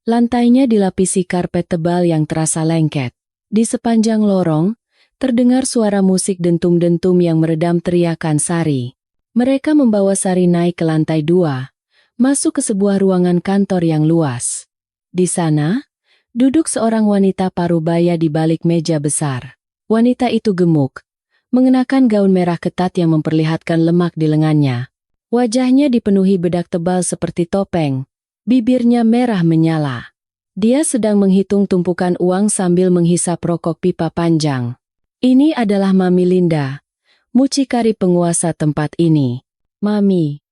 Lantainya dilapisi karpet tebal yang terasa lengket. Di sepanjang lorong, terdengar suara musik dentum-dentum yang meredam teriakan Sari. Mereka membawa Sari naik ke lantai 2, masuk ke sebuah ruangan kantor yang luas. Di sana, duduk seorang wanita parubaya di balik meja besar. Wanita itu gemuk, mengenakan gaun merah ketat yang memperlihatkan lemak di lengannya. Wajahnya dipenuhi bedak tebal seperti topeng, bibirnya merah menyala. Dia sedang menghitung tumpukan uang sambil menghisap rokok pipa panjang. "Ini adalah Mami Linda, mucikari penguasa tempat ini. Mami,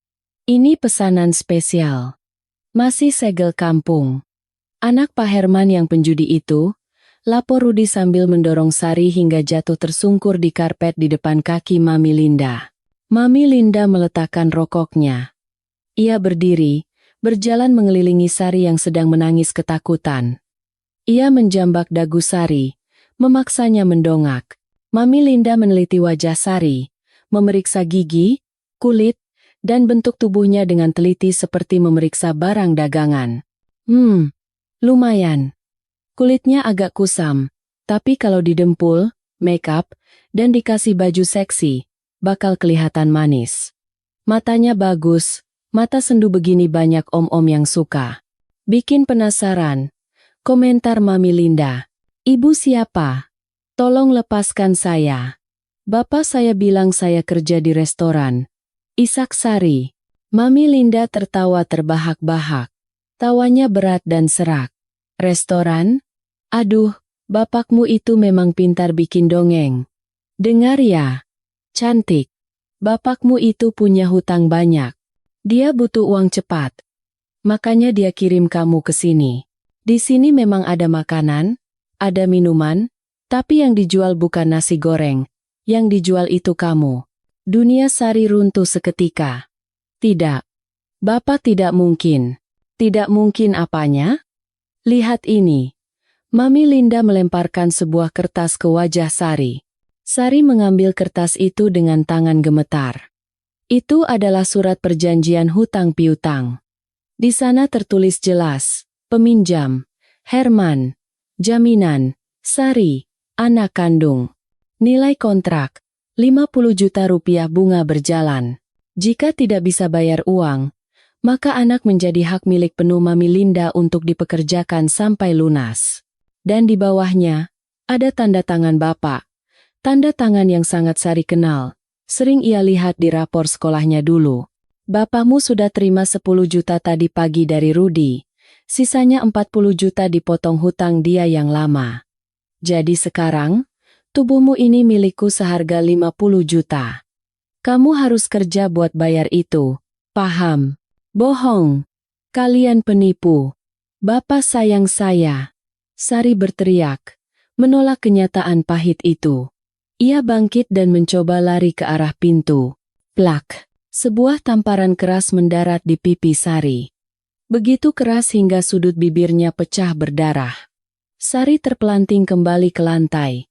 ini pesanan spesial. Masih segel kampung." "Anak Pak Herman yang penjudi itu," lapor Rudi sambil mendorong Sari hingga jatuh tersungkur di karpet di depan kaki Mami Linda. Mami Linda meletakkan rokoknya. Ia berdiri, berjalan mengelilingi Sari yang sedang menangis ketakutan. Ia menjambak dagu Sari, memaksanya mendongak. Mami Linda meneliti wajah Sari, memeriksa gigi, kulit, dan bentuk tubuhnya dengan teliti seperti memeriksa barang dagangan. Lumayan. Kulitnya agak kusam, tapi kalau didempul, make up, dan dikasih baju seksi, bakal kelihatan manis. Matanya bagus, mata sendu begini banyak om-om yang suka. Bikin penasaran. Komentar Mami Linda. "Ibu siapa? Tolong lepaskan saya. Bapak saya bilang saya kerja di restoran." Isak Sari. Mami Linda tertawa terbahak-bahak. Tawanya berat dan serak. "Restoran? Aduh, bapakmu itu memang pintar bikin dongeng. Dengar ya, cantik. Bapakmu itu punya hutang banyak. Dia butuh uang cepat. Makanya dia kirim kamu ke sini. Di sini memang ada makanan, ada minuman, tapi yang dijual bukan nasi goreng. Yang dijual itu kamu." Dunia Sari runtuh seketika. "Tidak. Bapak tidak mungkin." "Tidak mungkin apanya?" "Lihat ini." Mami Linda melemparkan sebuah kertas ke wajah Sari. Sari mengambil kertas itu dengan tangan gemetar. Itu adalah surat perjanjian hutang piutang. Di sana tertulis jelas, peminjam, Herman, jaminan, Sari, anak kandung. Nilai kontrak, 50 juta rupiah bunga berjalan. Jika tidak bisa bayar uang, maka anak menjadi hak milik penuh Mami Linda untuk dipekerjakan sampai lunas. Dan di bawahnya, ada tanda tangan Bapak. Tanda tangan yang sangat Sari kenal. Sering ia lihat di rapor sekolahnya dulu. "Bapakmu sudah terima 10 juta tadi pagi dari Rudi. Sisanya 40 juta dipotong hutang dia yang lama. Jadi sekarang, tubuhmu ini milikku seharga 50 juta. Kamu harus kerja buat bayar itu. Paham?" "Bohong. Kalian penipu. Bapak sayang saya." Sari berteriak, menolak kenyataan pahit itu. Ia bangkit dan mencoba lari ke arah pintu. Plak! Sebuah tamparan keras mendarat di pipi Sari. Begitu keras hingga sudut bibirnya pecah berdarah. Sari terpelanting kembali ke lantai.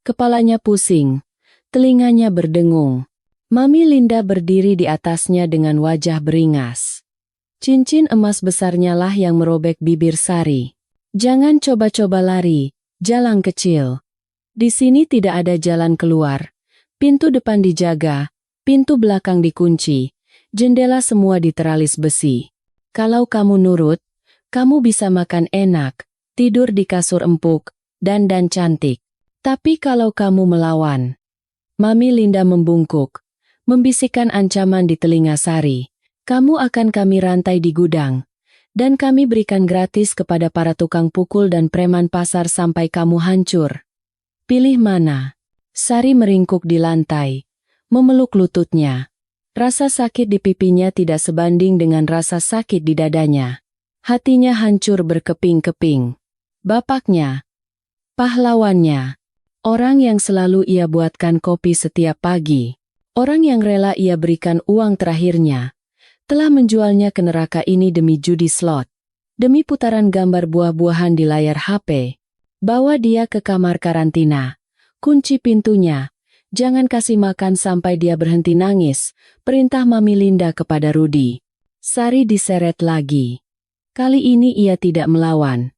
Kepalanya pusing, telinganya berdengung. Mami Linda berdiri di atasnya dengan wajah beringas. Cincin emas besarnya lah yang merobek bibir Sari. "Jangan coba-coba lari, jalan kecil. Di sini tidak ada jalan keluar. Pintu depan dijaga, pintu belakang dikunci, jendela semua diteralis besi. Kalau kamu nurut, kamu bisa makan enak, tidur di kasur empuk, dan cantik. Tapi kalau kamu melawan..." Mami Linda membungkuk, membisikkan ancaman di telinga Sari. Kamu akan kami rantai di gudang, dan kami berikan gratis kepada para tukang pukul dan preman pasar sampai kamu hancur. Pilih mana? Sari meringkuk di lantai, memeluk lututnya. Rasa sakit di pipinya tidak sebanding dengan rasa sakit di dadanya. Hatinya hancur berkeping-keping. Bapaknya, pahlawannya, orang yang selalu ia buatkan kopi setiap pagi, orang yang rela ia berikan uang terakhirnya, telah menjualnya ke neraka ini demi judi slot, demi putaran gambar buah-buahan di layar HP. Bawa dia ke kamar karantina, kunci pintunya, jangan kasih makan sampai dia berhenti nangis, perintah Mami Linda kepada Rudi. Sari diseret lagi. Kali ini ia tidak melawan.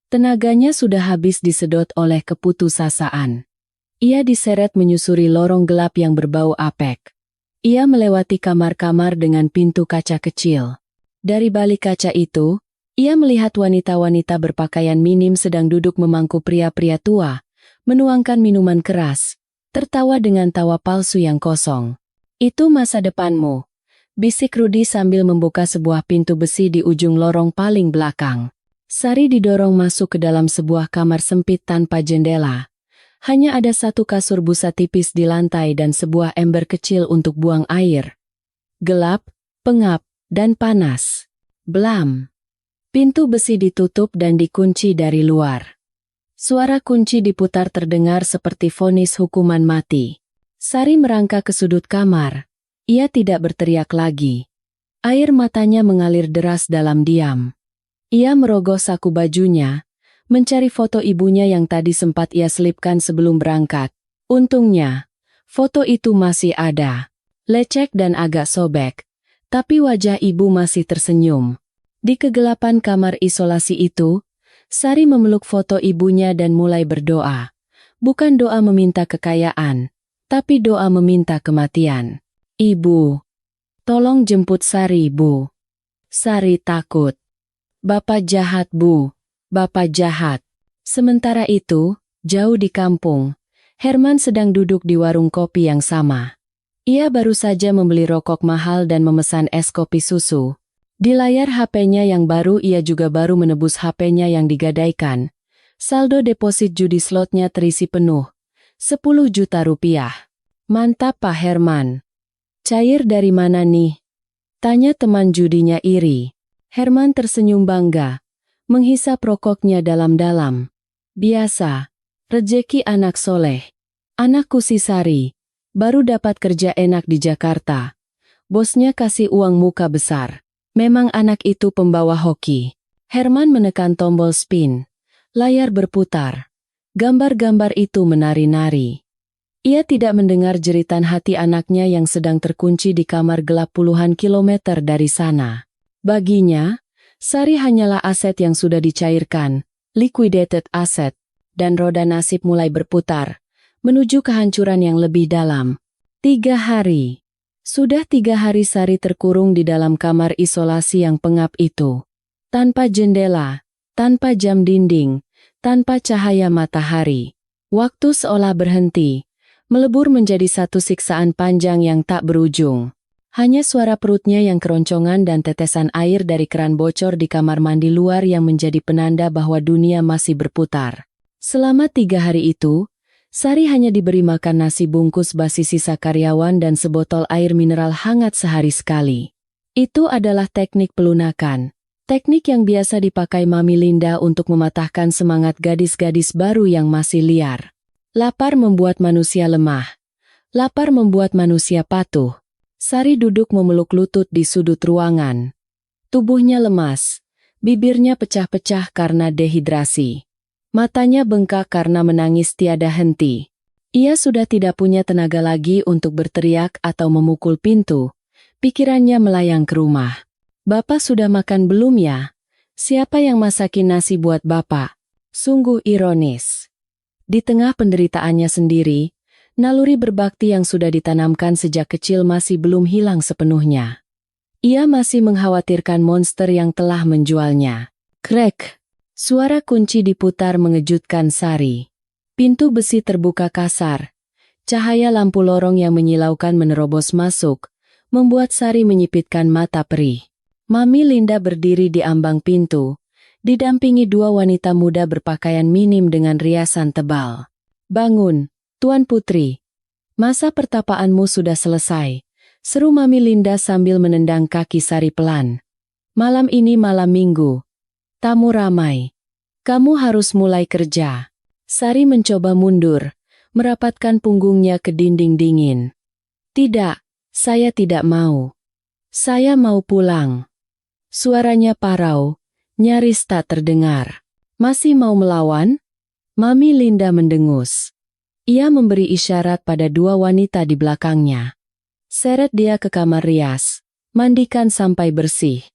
Tenaganya sudah habis disedot oleh keputusasaan. Ia diseret menyusuri lorong gelap yang berbau apek. Ia melewati kamar-kamar dengan pintu kaca kecil. Dari balik kaca itu, ia melihat wanita-wanita berpakaian minim sedang duduk memangku pria-pria tua, menuangkan minuman keras, tertawa dengan tawa palsu yang kosong. Itu masa depanmu, bisik Rudi sambil membuka sebuah pintu besi di ujung lorong paling belakang. Sari didorong masuk ke dalam sebuah kamar sempit tanpa jendela. Hanya ada satu kasur busa tipis di lantai dan sebuah ember kecil untuk buang air. Gelap, pengap, dan panas. Blam. Pintu besi ditutup dan dikunci dari luar. Suara kunci diputar terdengar seperti vonis hukuman mati. Sari merangkak ke sudut kamar. Ia tidak berteriak lagi. Air matanya mengalir deras dalam diam. Ia merogoh saku bajunya, mencari foto ibunya yang tadi sempat ia selipkan sebelum berangkat. Untungnya, foto itu masih ada. Lecek dan agak sobek, tapi wajah ibu masih tersenyum. Di kegelapan kamar isolasi itu, Sari memeluk foto ibunya dan mulai berdoa. Bukan doa meminta kekayaan, tapi doa meminta kematian. Ibu, tolong jemput Sari, Bu. Sari takut. Bapak jahat, Bu. Bapak jahat. Sementara itu, jauh di kampung, Herman sedang duduk di warung kopi yang sama. Ia baru saja membeli rokok mahal dan memesan es kopi susu. Di layar HP-nya yang baru ia juga baru menebus HP-nya yang digadaikan. Saldo deposit judi slotnya terisi penuh. 10 juta rupiah. Mantap Pak Herman. Cair dari mana nih? Tanya teman judinya iri. Herman tersenyum bangga. Menghisap rokoknya dalam-dalam. Biasa. Rejeki anak soleh. Anakku si Sari. Baru dapat kerja enak di Jakarta. Bosnya kasih uang muka besar. Memang anak itu pembawa hoki. Herman menekan tombol spin. Layar berputar. Gambar-gambar itu menari-nari. Ia tidak mendengar jeritan hati anaknya yang sedang terkunci di kamar gelap puluhan kilometer dari sana. Baginya, Sari hanyalah aset yang sudah dicairkan, liquidated asset, dan roda nasib mulai berputar, menuju kehancuran yang lebih dalam. 3 hari. Sudah 3 hari Sari terkurung di dalam kamar isolasi yang pengap itu. Tanpa jendela, tanpa jam dinding, tanpa cahaya matahari. Waktu seolah berhenti, melebur menjadi satu siksaan panjang yang tak berujung. Hanya suara perutnya yang keroncongan dan tetesan air dari keran bocor di kamar mandi luar yang menjadi penanda bahwa dunia masih berputar. Selama 3 hari itu, Sari hanya diberi makan nasi bungkus basi sisa karyawan dan sebotol air mineral hangat sehari sekali. Itu adalah teknik pelunakan. Teknik yang biasa dipakai Mami Linda untuk mematahkan semangat gadis-gadis baru yang masih liar. Lapar membuat manusia lemah. Lapar membuat manusia patuh. Sari duduk memeluk lutut di sudut ruangan. Tubuhnya lemas, bibirnya pecah-pecah karena dehidrasi. Matanya bengkak karena menangis tiada henti. Ia sudah tidak punya tenaga lagi untuk berteriak atau memukul pintu. Pikirannya melayang ke rumah. Bapak sudah makan belum ya? Siapa yang masakin nasi buat Bapak? Sungguh ironis. Di tengah penderitaannya sendiri, naluri berbakti yang sudah ditanamkan sejak kecil masih belum hilang sepenuhnya. Ia masih mengkhawatirkan monster yang telah menjualnya. Krek! Suara kunci diputar mengejutkan Sari. Pintu besi terbuka kasar. Cahaya lampu lorong yang menyilaukan menerobos masuk, membuat Sari menyipitkan mata perih. Mami Linda berdiri di ambang pintu, didampingi dua wanita muda berpakaian minim dengan riasan tebal. "Bangun, Tuan Putri. Masa pertapaanmu sudah selesai," seru Mami Linda sambil menendang kaki Sari pelan. "Malam ini malam minggu. Tamu ramai. Kamu harus mulai kerja." Sari mencoba mundur, merapatkan punggungnya ke dinding dingin. "Tidak, saya tidak mau. Saya mau pulang." Suaranya parau, nyaris tak terdengar. "Masih mau melawan?" Mami Linda mendengus. Ia memberi isyarat pada dua wanita di belakangnya. "Seret dia ke kamar rias. Mandikan sampai bersih.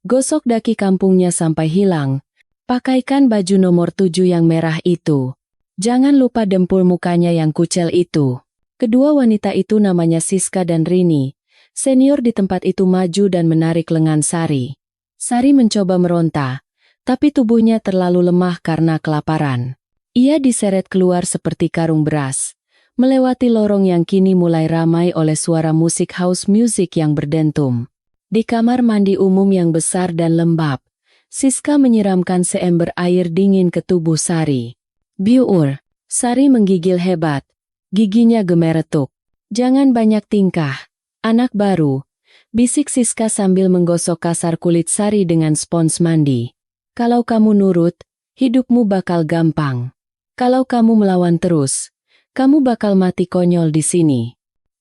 Gosok daki kampungnya sampai hilang. Pakaikan baju nomor 7 yang merah itu. Jangan lupa dempul mukanya yang kucel itu." Kedua wanita itu namanya Siska dan Rini. Senior di tempat itu maju dan menarik lengan Sari. Sari mencoba meronta, tapi tubuhnya terlalu lemah karena kelaparan. Ia diseret keluar seperti karung beras, melewati lorong yang kini mulai ramai oleh suara musik house music yang berdentum. Di kamar mandi umum yang besar dan lembab, Siska menyiramkan seember air dingin ke tubuh Sari. "Biur." Sari menggigil hebat. Giginya gemeretuk. "Jangan banyak tingkah, anak baru," bisik Siska sambil menggosok kasar kulit Sari dengan spons mandi. "Kalau kamu nurut, hidupmu bakal gampang. Kalau kamu melawan terus, kamu bakal mati konyol di sini.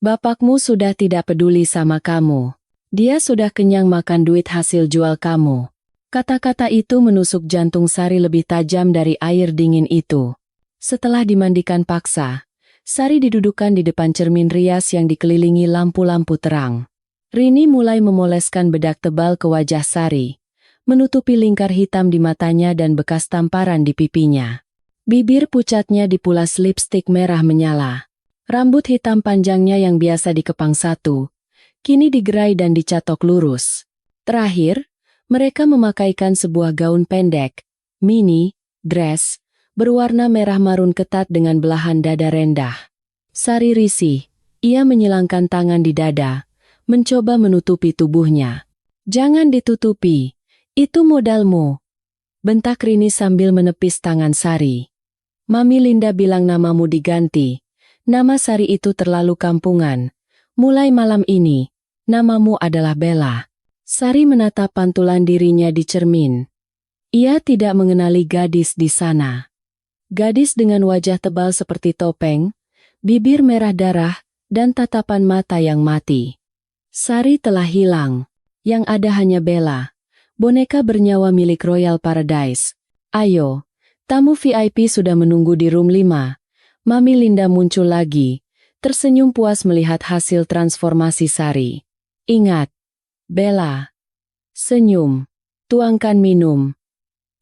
Bapakmu sudah tidak peduli sama kamu. Dia sudah kenyang makan duit hasil jual kamu." Kata-kata itu menusuk jantung Sari lebih tajam dari air dingin itu. Setelah dimandikan paksa, Sari didudukan di depan cermin rias yang dikelilingi lampu-lampu terang. Rini mulai memoleskan bedak tebal ke wajah Sari, menutupi lingkar hitam di matanya dan bekas tamparan di pipinya. Bibir pucatnya dipulas lipstik merah menyala. Rambut hitam panjangnya yang biasa dikepang satu, kini digerai dan dicatok lurus. Terakhir, mereka memakaikan sebuah gaun pendek, mini, dress, berwarna merah marun ketat dengan belahan dada rendah. Sari risih, ia menyilangkan tangan di dada, mencoba menutupi tubuhnya. "Jangan ditutupi, itu modalmu," bentak Rini sambil menepis tangan Sari. "Mami Linda bilang namamu diganti. Nama Sari itu terlalu kampungan. Mulai malam ini, namamu adalah Bella." Sari menatap pantulan dirinya di cermin. Ia tidak mengenali gadis di sana. Gadis dengan wajah tebal seperti topeng, bibir merah darah, dan tatapan mata yang mati. Sari telah hilang. Yang ada hanya Bella, boneka bernyawa milik Royal Paradise. "Ayo, tamu VIP sudah menunggu di room 5. Mami Linda muncul lagi, tersenyum puas melihat hasil transformasi Sari. "Ingat, Bella. Senyum. Tuangkan minum.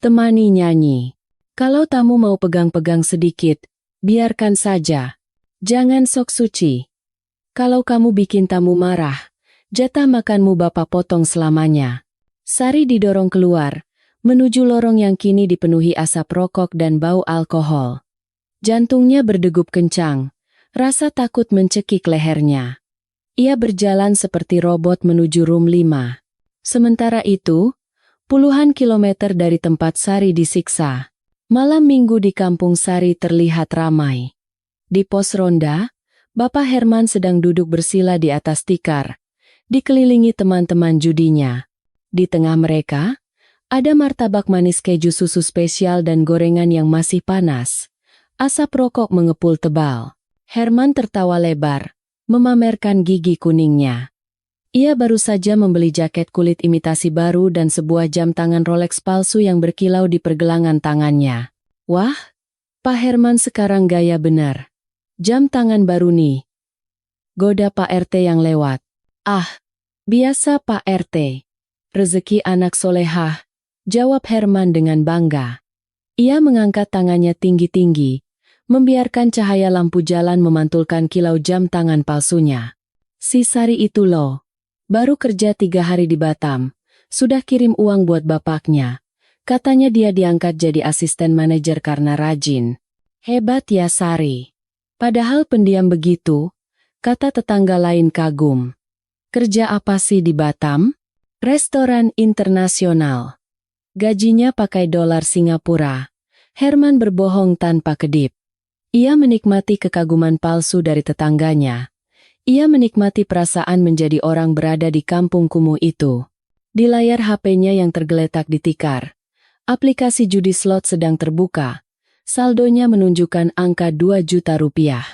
Temani nyanyi. Kalau tamu mau pegang-pegang sedikit, biarkan saja. Jangan sok suci. Kalau kamu bikin tamu marah, jatah makanmu Bapak potong selamanya." Sari didorong keluar, menuju lorong yang kini dipenuhi asap rokok dan bau alkohol. Jantungnya berdegup kencang, rasa takut mencekik lehernya. Ia berjalan seperti robot menuju room 5. Sementara itu, puluhan kilometer dari tempat Sari disiksa, malam minggu di kampung Sari terlihat ramai. Di pos ronda, Bapak Herman sedang duduk bersila di atas tikar, dikelilingi teman-teman judinya. Di tengah mereka, ada martabak manis keju susu spesial dan gorengan yang masih panas. Asap rokok mengepul tebal. Herman tertawa lebar, memamerkan gigi kuningnya. Ia baru saja membeli jaket kulit imitasi baru dan sebuah jam tangan Rolex palsu yang berkilau di pergelangan tangannya. "Wah, Pak Herman sekarang gaya benar. Jam tangan baru nih," goda Pak RT yang lewat. "Ah, biasa Pak RT. Rezeki anak solehah," jawab Herman dengan bangga. Ia mengangkat tangannya tinggi-tinggi, membiarkan cahaya lampu jalan memantulkan kilau jam tangan palsunya. "Si Sari itu loh. Baru kerja 3 hari di Batam, sudah kirim uang buat bapaknya. Katanya dia diangkat jadi asisten manajer karena rajin. Hebat ya Sari." Padahal pendiam begitu, kata tetangga lain kagum. Kerja apa sih di Batam? Restoran internasional. Gajinya pakai dolar Singapura. Herman berbohong tanpa kedip. Ia menikmati kekaguman palsu dari tetangganya. Ia menikmati perasaan menjadi orang berada di kampung kumuh itu. Di layar HP-nya yang tergeletak ditikar, aplikasi judi slot sedang terbuka. Saldonya menunjukkan angka 2 juta rupiah.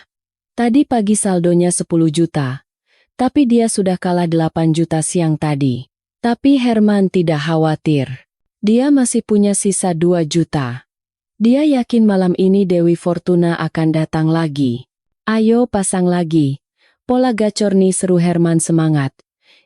Tadi pagi saldonya 10 juta. Tapi dia sudah kalah 8 juta siang tadi. Tapi Herman tidak khawatir. Dia masih punya sisa 2 juta. Dia yakin malam ini Dewi Fortuna akan datang lagi. Ayo pasang lagi. Pola gacor nih, seru Herman semangat.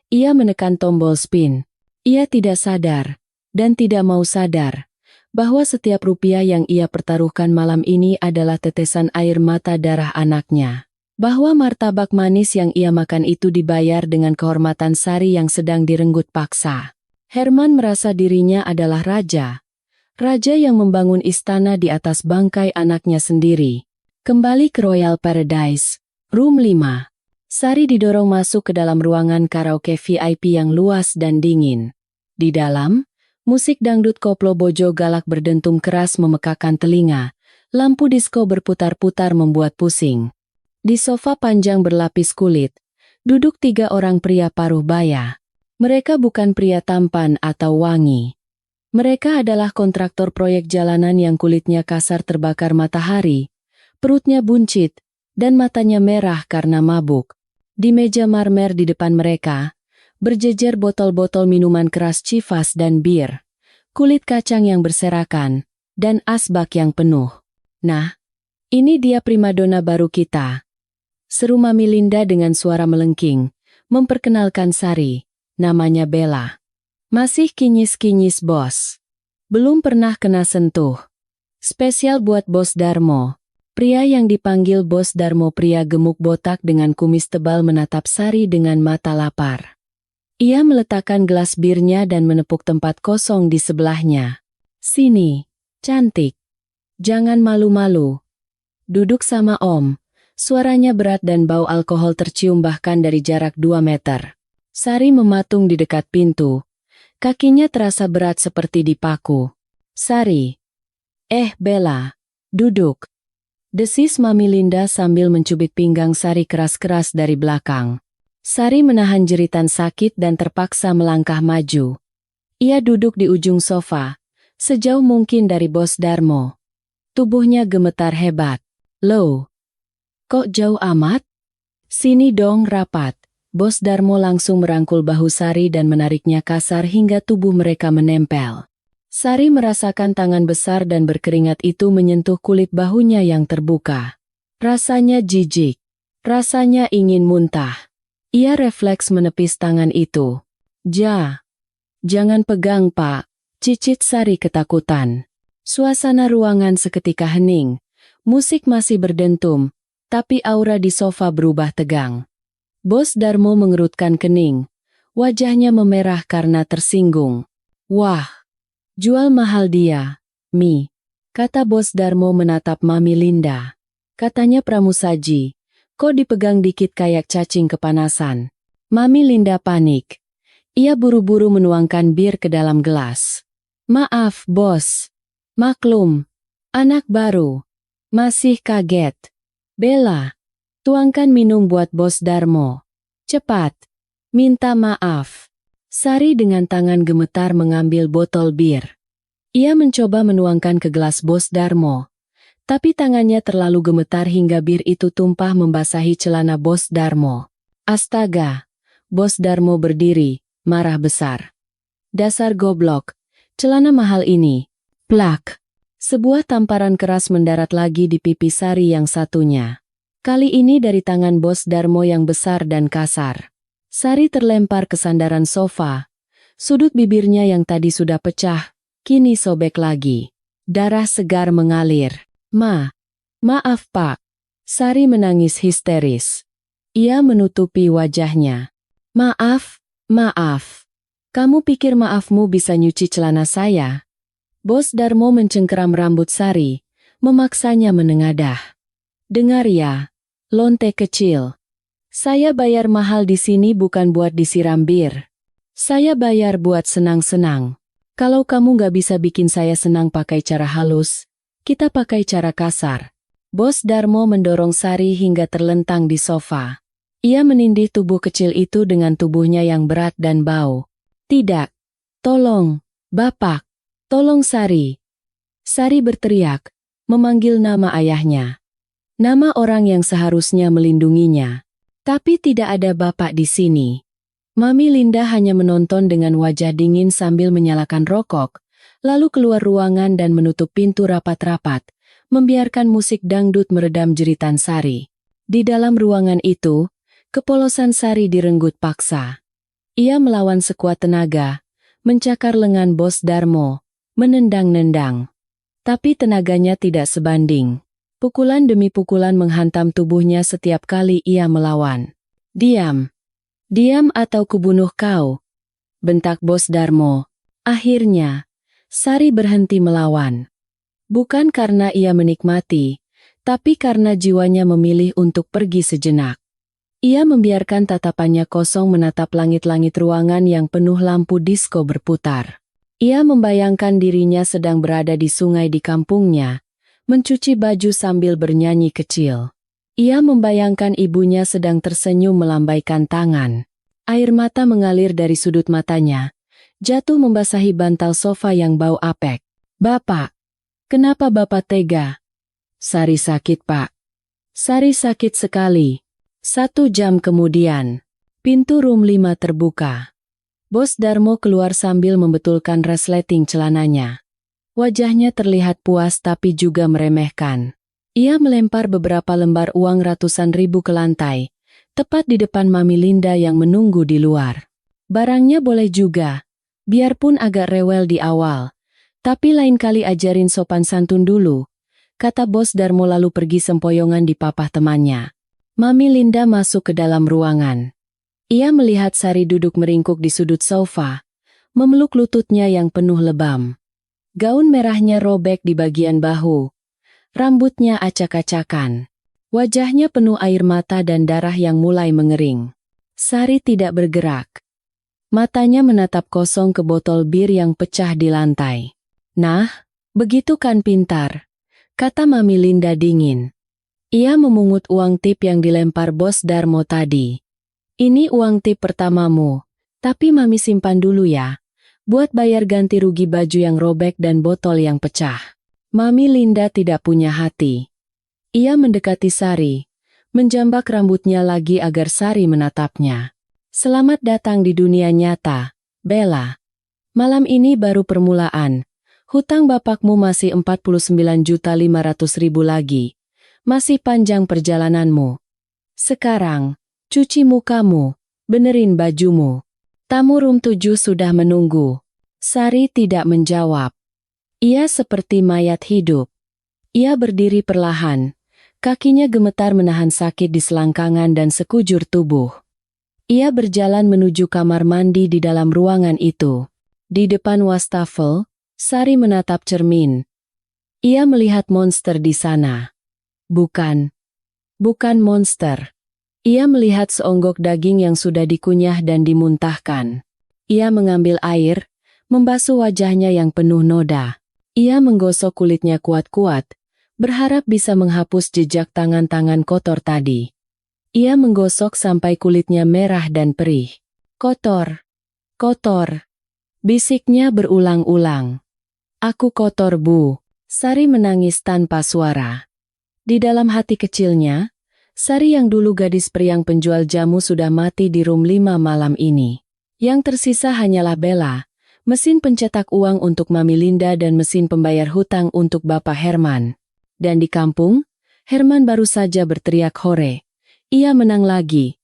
Ia menekan tombol spin. Ia tidak sadar, dan tidak mau sadar, bahwa setiap rupiah yang ia pertaruhkan malam ini adalah tetesan air mata darah anaknya. Bahwa martabak manis yang ia makan itu dibayar dengan kehormatan Sari yang sedang direnggut paksa. Herman merasa dirinya adalah raja. Raja yang membangun istana di atas bangkai anaknya sendiri. Kembali ke Royal Paradise, room 5. Sari didorong masuk ke dalam ruangan karaoke VIP yang luas dan dingin. Di dalam, musik dangdut koplo bojo galak berdentum keras memekakan telinga. Lampu disko berputar-putar membuat pusing. Di sofa panjang berlapis kulit, duduk 3 orang pria paruh baya. Mereka bukan pria tampan atau wangi. Mereka adalah kontraktor proyek jalanan yang kulitnya kasar terbakar matahari, perutnya buncit, dan matanya merah karena mabuk. Di meja marmer di depan mereka, berjejer botol-botol minuman keras Chivas dan bir, kulit kacang yang berserakan, dan asbak yang penuh. Nah, ini dia primadona baru kita. Seru Mami Linda dengan suara melengking, memperkenalkan Sari, namanya Bella. Masih kinyis-kinyis bos. Belum pernah kena sentuh. Spesial buat Bos Darmo. Pria yang dipanggil Bos Darmo, pria gemuk botak dengan kumis tebal, menatap Sari dengan mata lapar. Ia meletakkan gelas birnya dan menepuk tempat kosong di sebelahnya. Sini, cantik. Jangan malu-malu. Duduk sama Om. Suaranya berat dan bau alkohol tercium bahkan dari jarak 2 meter. Sari mematung di dekat pintu. Kakinya terasa berat seperti dipaku. Sari. Bella. Duduk. Desis Mami Linda sambil mencubit pinggang Sari keras-keras dari belakang. Sari menahan jeritan sakit dan terpaksa melangkah maju. Ia duduk di ujung sofa, sejauh mungkin dari Bos Darmo. Tubuhnya gemetar hebat. Loh, kok jauh amat? Sini dong rapat. Bos Darmo langsung merangkul bahu Sari dan menariknya kasar hingga tubuh mereka menempel. Sari merasakan tangan besar dan berkeringat itu menyentuh kulit bahunya yang terbuka. Rasanya jijik. Rasanya ingin muntah. Ia refleks menepis tangan itu. Jangan pegang Pak, cicit Sari ketakutan. Suasana ruangan seketika hening. Musik masih berdentum, tapi aura di sofa berubah tegang. Bos Darmo mengerutkan kening. Wajahnya memerah karena tersinggung. Wah, jual mahal dia, Mi, kata Bos Darmo menatap Mami Linda. Katanya pramusaji, kok dipegang dikit kayak cacing kepanasan. Mami Linda panik. Ia buru-buru menuangkan bir ke dalam gelas. Maaf, Bos. Maklum, anak baru. Masih kaget. Bella, tuangkan minum buat Bos Darmo. Cepat. Minta maaf. Sari dengan tangan gemetar mengambil botol bir. Ia mencoba menuangkan ke gelas Bos Darmo. Tapi tangannya terlalu gemetar hingga bir itu tumpah membasahi celana Bos Darmo. Astaga. Bos Darmo berdiri, marah besar. Dasar goblok. Celana mahal ini. Plak. Sebuah tamparan keras mendarat lagi di pipi Sari yang satunya. Kali ini dari tangan Bos Darmo yang besar dan kasar. Sari terlempar ke sandaran sofa. Sudut bibirnya yang tadi sudah pecah, kini sobek lagi. Darah segar mengalir. Maaf Pak. Sari menangis histeris. Ia menutupi wajahnya. Maaf. Kamu pikir maafmu bisa nyuci celana saya? Bos Darmo mencengkeram rambut Sari, memaksanya menengadah. Dengar ya, lonte kecil. Saya bayar mahal di sini bukan buat disiram bir. Saya bayar buat senang-senang. Kalau kamu nggak bisa bikin saya senang pakai cara halus, kita pakai cara kasar. Bos Darmo mendorong Sari hingga terlentang di sofa. Ia menindih tubuh kecil itu dengan tubuhnya yang berat dan bau. Tidak. Tolong, Bapak. Tolong Sari. Sari berteriak, memanggil nama ayahnya. Nama orang yang seharusnya melindunginya. Tapi tidak ada bapak di sini. Mami Linda hanya menonton dengan wajah dingin sambil menyalakan rokok, lalu keluar ruangan dan menutup pintu rapat-rapat, membiarkan musik dangdut meredam jeritan Sari. Di dalam ruangan itu, kepolosan Sari direnggut paksa. Ia melawan sekuat tenaga, mencakar lengan Bos Darmo, menendang-nendang. Tapi tenaganya tidak sebanding. Pukulan demi pukulan menghantam tubuhnya setiap kali ia melawan. Diam. Diam atau kubunuh kau. Bentak Bos Darmo. Akhirnya, Sari berhenti melawan. Bukan karena ia menikmati, tapi karena jiwanya memilih untuk pergi sejenak. Ia membiarkan tatapannya kosong menatap langit-langit ruangan yang penuh lampu disko berputar. Ia membayangkan dirinya sedang berada di sungai di kampungnya, mencuci baju sambil bernyanyi kecil. Ia membayangkan ibunya sedang tersenyum melambaikan tangan. Air mata mengalir dari sudut matanya, jatuh membasahi bantal sofa yang bau apek. Bapak, kenapa Bapak tega? Sari sakit, Pak. Sari sakit sekali. 1 jam kemudian, pintu room 5 terbuka. Bos Darmo keluar sambil membetulkan resleting celananya. Wajahnya terlihat puas tapi juga meremehkan. Ia melempar beberapa lembar uang ratusan ribu ke lantai, tepat di depan Mami Linda yang menunggu di luar. Barangnya boleh juga, biarpun agak rewel di awal. Tapi lain kali ajarin sopan santun dulu, kata Bos Darmo lalu pergi sempoyongan di papah temannya. Mami Linda masuk ke dalam ruangan. Ia melihat Sari duduk meringkuk di sudut sofa, memeluk lututnya yang penuh lebam. Gaun merahnya robek di bagian bahu. Rambutnya acak-acakan. Wajahnya penuh air mata dan darah yang mulai mengering. Sari tidak bergerak. Matanya menatap kosong ke botol bir yang pecah di lantai. Nah, begitu kan pintar, kata Mami Linda dingin. Ia memungut uang tip yang dilempar Bos Darmo tadi. Ini uang tip pertamamu, tapi Mami simpan dulu ya. Buat bayar ganti rugi baju yang robek dan botol yang pecah. Mami Linda tidak punya hati. Ia mendekati Sari, menjambak rambutnya lagi agar Sari menatapnya. Selamat datang di dunia nyata, Bella. Malam ini baru permulaan. Hutang bapakmu masih 49.500.000 lagi. Masih panjang perjalananmu. Sekarang, cuci mukamu, benerin bajumu. Tamu room 7 sudah menunggu. Sari tidak menjawab. Ia seperti mayat hidup. Ia berdiri perlahan. Kakinya gemetar menahan sakit di selangkangan dan sekujur tubuh. Ia berjalan menuju kamar mandi di dalam ruangan itu. Di depan wastafel, Sari menatap cermin. Ia melihat monster di sana. Bukan monster. Ia melihat seonggok daging yang sudah dikunyah dan dimuntahkan. Ia mengambil air, membasuh wajahnya yang penuh noda. Ia menggosok kulitnya kuat-kuat, berharap bisa menghapus jejak tangan-tangan kotor tadi. Ia menggosok sampai kulitnya merah dan perih. Kotor, kotor, bisiknya berulang-ulang. Aku kotor, Bu. Sari menangis tanpa suara. Di dalam hati kecilnya, Sari yang dulu gadis periang penjual jamu sudah mati di room 5 malam ini. Yang tersisa hanyalah Bella, mesin pencetak uang untuk Mami Linda dan mesin pembayar hutang untuk Bapak Herman. Dan di kampung, Herman baru saja berteriak hore. Ia menang lagi.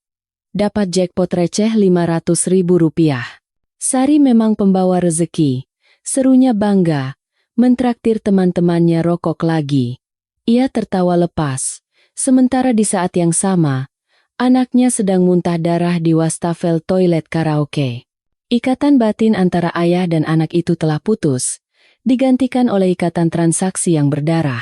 Dapat jackpot receh 500.000 rupiah. Sari memang pembawa rezeki. Serunya bangga, mentraktir teman-temannya rokok lagi. Ia tertawa lepas. Sementara di saat yang sama, anaknya sedang muntah darah di wastafel toilet karaoke. Ikatan batin antara ayah dan anak itu telah putus, digantikan oleh ikatan transaksi yang berdarah.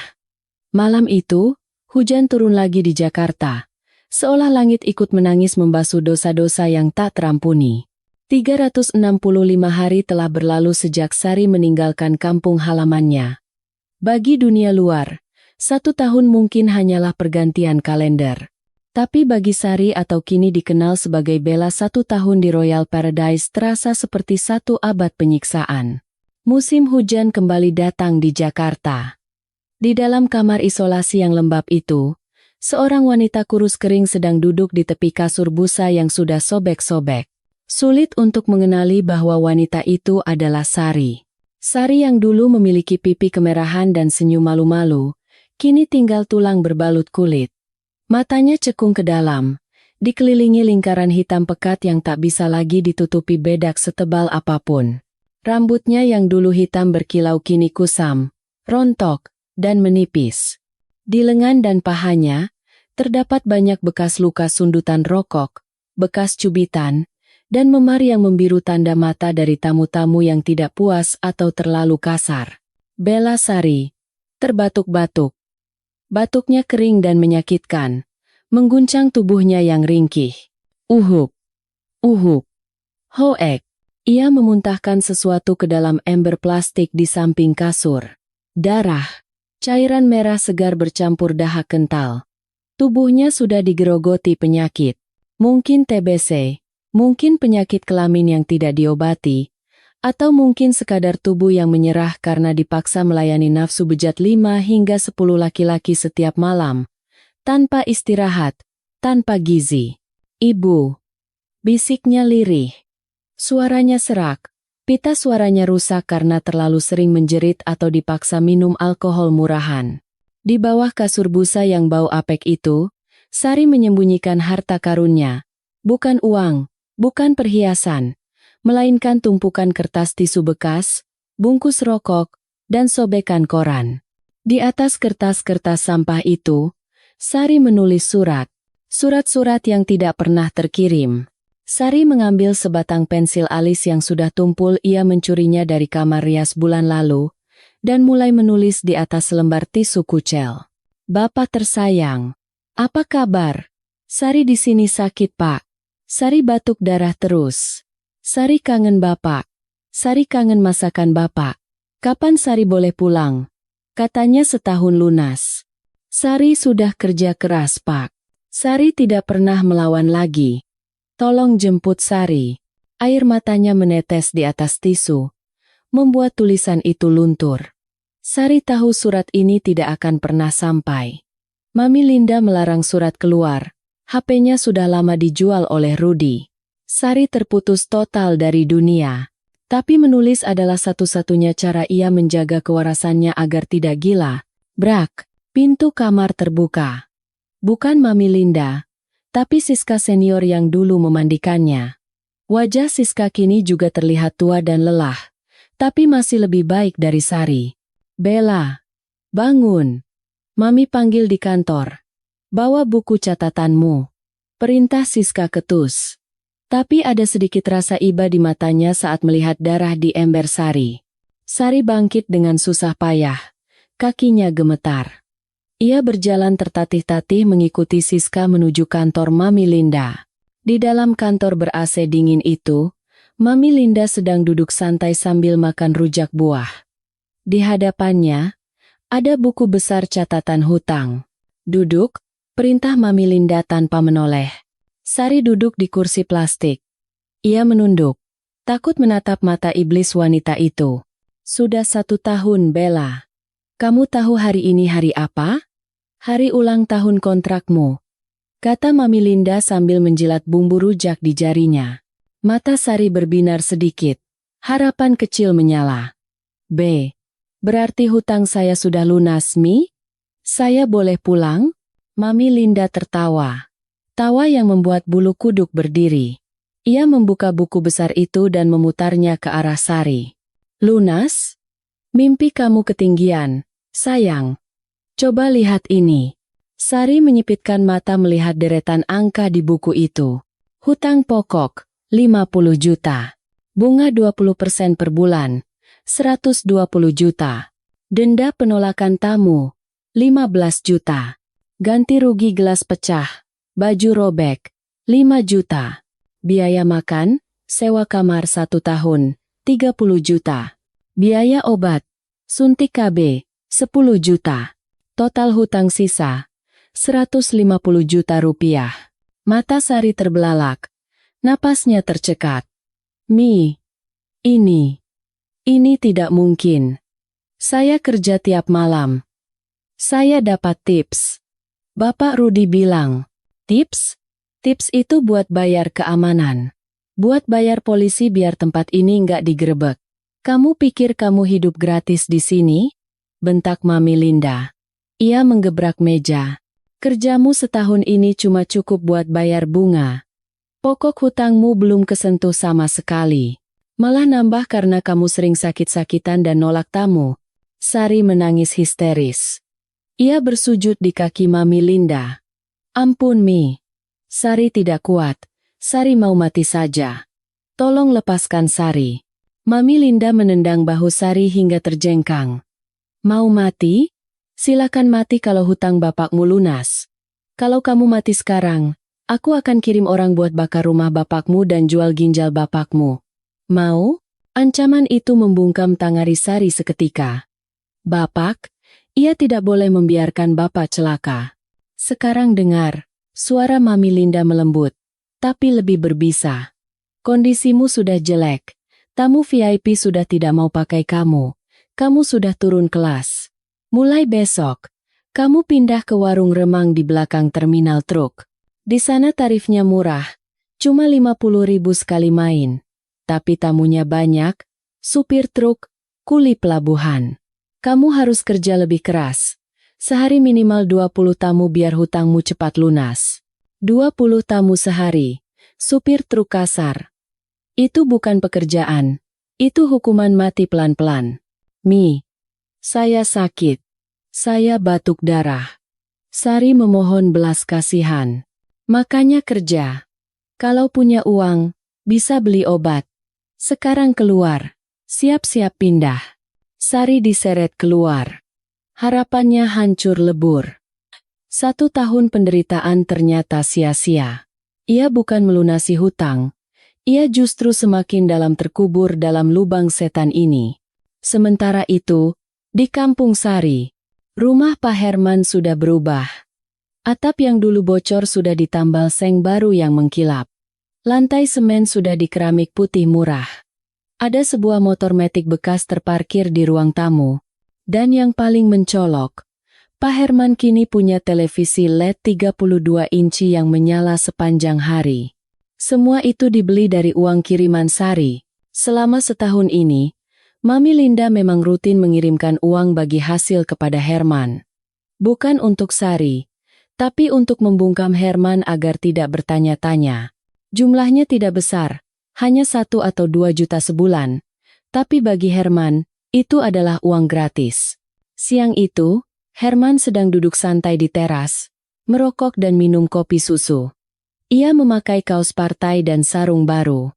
Malam itu, Hujan turun lagi di Jakarta. Seolah langit ikut menangis membasuh dosa-dosa yang tak terampuni. 365 hari telah berlalu sejak Sari meninggalkan kampung halamannya. Bagi dunia luar, 1 tahun mungkin hanyalah pergantian kalender. Tapi bagi Sari atau kini dikenal sebagai Bella, 1 tahun di Royal Paradise terasa seperti 1 abad penyiksaan. Musim hujan kembali datang di Jakarta. Di dalam kamar isolasi yang lembab itu, seorang wanita kurus kering sedang duduk di tepi kasur busa yang sudah sobek-sobek. Sulit untuk mengenali bahwa wanita itu adalah Sari. Sari yang dulu memiliki pipi kemerahan dan senyum malu-malu, kini tinggal tulang berbalut kulit. Matanya cekung ke dalam, dikelilingi lingkaran hitam pekat yang tak bisa lagi ditutupi bedak setebal apapun. Rambutnya yang dulu hitam berkilau kini kusam, rontok, dan menipis. Di lengan dan pahanya, terdapat banyak bekas luka sundutan rokok, bekas cubitan, dan memar yang membiru tanda mata dari tamu-tamu yang tidak puas atau terlalu kasar. Bella Sari terbatuk-batuk. Batuknya kering dan menyakitkan, mengguncang tubuhnya yang ringkih. Uhuk, uhuk, hoek. Ia memuntahkan sesuatu ke dalam ember plastik di samping kasur. Darah, cairan merah segar bercampur dahak kental. Tubuhnya sudah digerogoti penyakit. Mungkin TBC, mungkin penyakit kelamin yang tidak diobati, atau mungkin sekadar tubuh yang menyerah karena dipaksa melayani nafsu bejat 5 hingga 10 laki-laki setiap malam, tanpa istirahat, tanpa gizi. Ibu, bisiknya lirih. Suaranya serak, pita suaranya rusak karena terlalu sering menjerit atau dipaksa minum alkohol murahan. Di bawah kasur busa yang bau apek itu, Sari menyembunyikan harta karunnya. Bukan uang, bukan perhiasan, melainkan tumpukan kertas tisu bekas, bungkus rokok, dan sobekan koran. Di atas kertas-kertas sampah itu, Sari menulis surat. Surat-surat yang tidak pernah terkirim. Sari mengambil sebatang pensil alis yang sudah tumpul, ia mencurinya dari kamar rias bulan lalu, dan mulai menulis di atas lembar tisu kucel. Bapak tersayang, apa kabar? Sari di sini sakit, Pak. Sari batuk darah terus. Sari kangen Bapak. Sari kangen masakan Bapak. Kapan Sari boleh pulang? Katanya setahun lunas. Sari sudah kerja keras, Pak. Sari tidak pernah melawan lagi. Tolong jemput Sari. Air matanya menetes di atas tisu, membuat tulisan itu luntur. Sari tahu surat ini tidak akan pernah sampai. Mami Linda melarang surat keluar. HP-nya sudah lama dijual oleh Rudy. Sari terputus total dari dunia. Tapi menulis adalah satu-satunya cara ia menjaga kewarasannya agar tidak gila. Brak, pintu kamar terbuka. Bukan Mami Linda, tapi Siska senior yang dulu memandikannya. Wajah Siska kini juga terlihat tua dan lelah, tapi masih lebih baik dari Sari. Bella, bangun. Mami panggil di kantor. Bawa buku catatanmu. Perintah Siska ketus. Tapi ada sedikit rasa iba di matanya saat melihat darah di ember Sari. Sari bangkit dengan susah payah. Kakinya gemetar. Ia berjalan tertatih-tatih mengikuti Siska menuju kantor Mami Linda. Di dalam kantor ber-AC dingin itu, Mami Linda sedang duduk santai sambil makan rujak buah. Di hadapannya, ada buku besar catatan hutang. Duduk, perintah Mami Linda tanpa menoleh. Sari duduk di kursi plastik. Ia menunduk, takut menatap mata iblis wanita itu. Sudah 1 tahun, Bella. Kamu tahu hari ini hari apa? Hari ulang tahun kontrakmu, kata Mami Linda sambil menjilat bumbu rujak di jarinya. Mata Sari berbinar sedikit. Harapan kecil menyala. B. Berarti hutang saya sudah lunas, Mi? Saya boleh pulang? Mami Linda tertawa. Tawa yang membuat bulu kuduk berdiri. Ia membuka buku besar itu dan memutarnya ke arah Sari. Lunas? Mimpi kamu ketinggian, sayang. Coba lihat ini. Sari menyipitkan mata melihat deretan angka di buku itu. Hutang pokok, 50 juta. Bunga 20% per bulan, 120 juta. Denda penolakan tamu, 15 juta. Ganti rugi gelas pecah, baju robek, 5 juta. Biaya makan, sewa kamar 1 tahun, 30 juta. Biaya obat, suntik KB, 10 juta. Total hutang sisa, 150 juta rupiah. Mata Sari terbelalak, napasnya tercekat. Mi, ini tidak mungkin. Saya kerja tiap malam. Saya dapat tips. Bapak Rudi bilang, tips? Tips itu buat bayar keamanan. Buat bayar polisi biar tempat ini nggak digerebek. Kamu pikir kamu hidup gratis di sini? Bentak Mami Linda. Ia menggebrak meja. Kerjamu setahun ini cuma cukup buat bayar bunga. Pokok hutangmu belum kesentuh sama sekali. Malah nambah karena kamu sering sakit-sakitan dan nolak tamu. Sari menangis histeris. Ia bersujud di kaki Mami Linda. Ampun Mi. Sari tidak kuat. Sari mau mati saja. Tolong lepaskan Sari. Mami Linda menendang bahu Sari hingga terjengkang. Mau mati? Silakan mati kalau hutang bapakmu lunas. Kalau kamu mati sekarang, aku akan kirim orang buat bakar rumah bapakmu dan jual ginjal bapakmu. Mau? Ancaman itu membungkam tangari Sari seketika. Bapak? Ia tidak boleh membiarkan bapak celaka. Sekarang dengar, suara Mami Linda melembut, tapi lebih berbisa. Kondisimu sudah jelek. Tamu VIP sudah tidak mau pakai kamu. Kamu sudah turun kelas. Mulai besok, kamu pindah ke warung remang di belakang terminal truk. Di sana tarifnya murah, cuma 50.000 sekali main. Tapi tamunya banyak, supir truk, kuli pelabuhan. Kamu harus kerja lebih keras. Sehari minimal 20 tamu biar hutangmu cepat lunas. 20 tamu sehari, supir truk kasar. Itu bukan pekerjaan. Itu hukuman mati pelan-pelan. Mi, saya sakit. Saya batuk darah. Sari memohon belas kasihan. Makanya kerja. Kalau punya uang, bisa beli obat. Sekarang keluar. Siap-siap pindah. Sari diseret keluar. Harapannya hancur lebur. 1 tahun penderitaan ternyata sia-sia. Ia bukan melunasi hutang. Ia justru semakin dalam terkubur dalam lubang setan ini. Sementara itu, di kampung Sari, rumah Pak Herman sudah berubah. Atap yang dulu bocor sudah ditambal seng baru yang mengkilap. Lantai semen sudah di keramik putih murah. Ada sebuah motor metik bekas terparkir di ruang tamu. Dan yang paling mencolok, Pak Herman kini punya televisi LED 32 inci yang menyala sepanjang hari. Semua itu dibeli dari uang kiriman Sari. Selama setahun ini, Mami Linda memang rutin mengirimkan uang bagi hasil kepada Herman. Bukan untuk Sari, tapi untuk membungkam Herman agar tidak bertanya-tanya. Jumlahnya tidak besar, hanya 1 atau 2 juta sebulan. Tapi bagi Herman, itu adalah uang gratis. Siang itu, Herman sedang duduk santai di teras, merokok dan minum kopi susu. Ia memakai kaos partai dan sarung baru.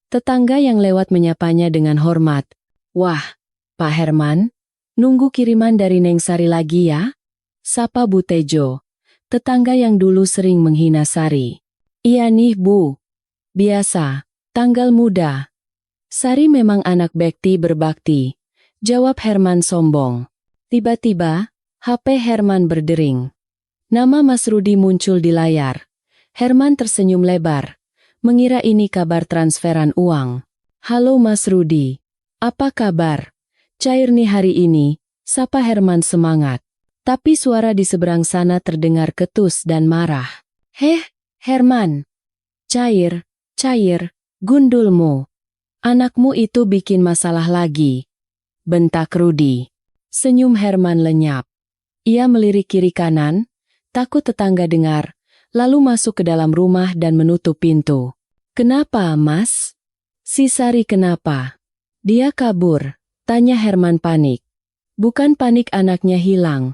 Tetangga yang lewat menyapanya dengan hormat. Wah, Pak Herman, nunggu kiriman dari Neng Sari lagi ya? Sapa Bu Tejo, tetangga yang dulu sering menghina Sari. Iya nih Bu. Biasa, tanggal muda. Sari memang anak bekti berbakti, jawab Herman sombong. Tiba-tiba, HP Herman berdering. Nama Mas Rudi muncul di layar. Herman tersenyum lebar, mengira ini kabar transferan uang. Halo Mas Rudi, apa kabar? Cair nih hari ini, sapa Herman semangat. Tapi suara di seberang sana terdengar ketus dan marah. Heh, Herman. Cair, gundulmu. Anakmu itu bikin masalah lagi. Bentak Rudi. Senyum Herman lenyap. Ia melirik kiri kanan, takut tetangga dengar, lalu masuk ke dalam rumah dan menutup pintu. Kenapa, Mas? Si Sari kenapa? Dia kabur, tanya Herman panik. Bukan panik anaknya hilang,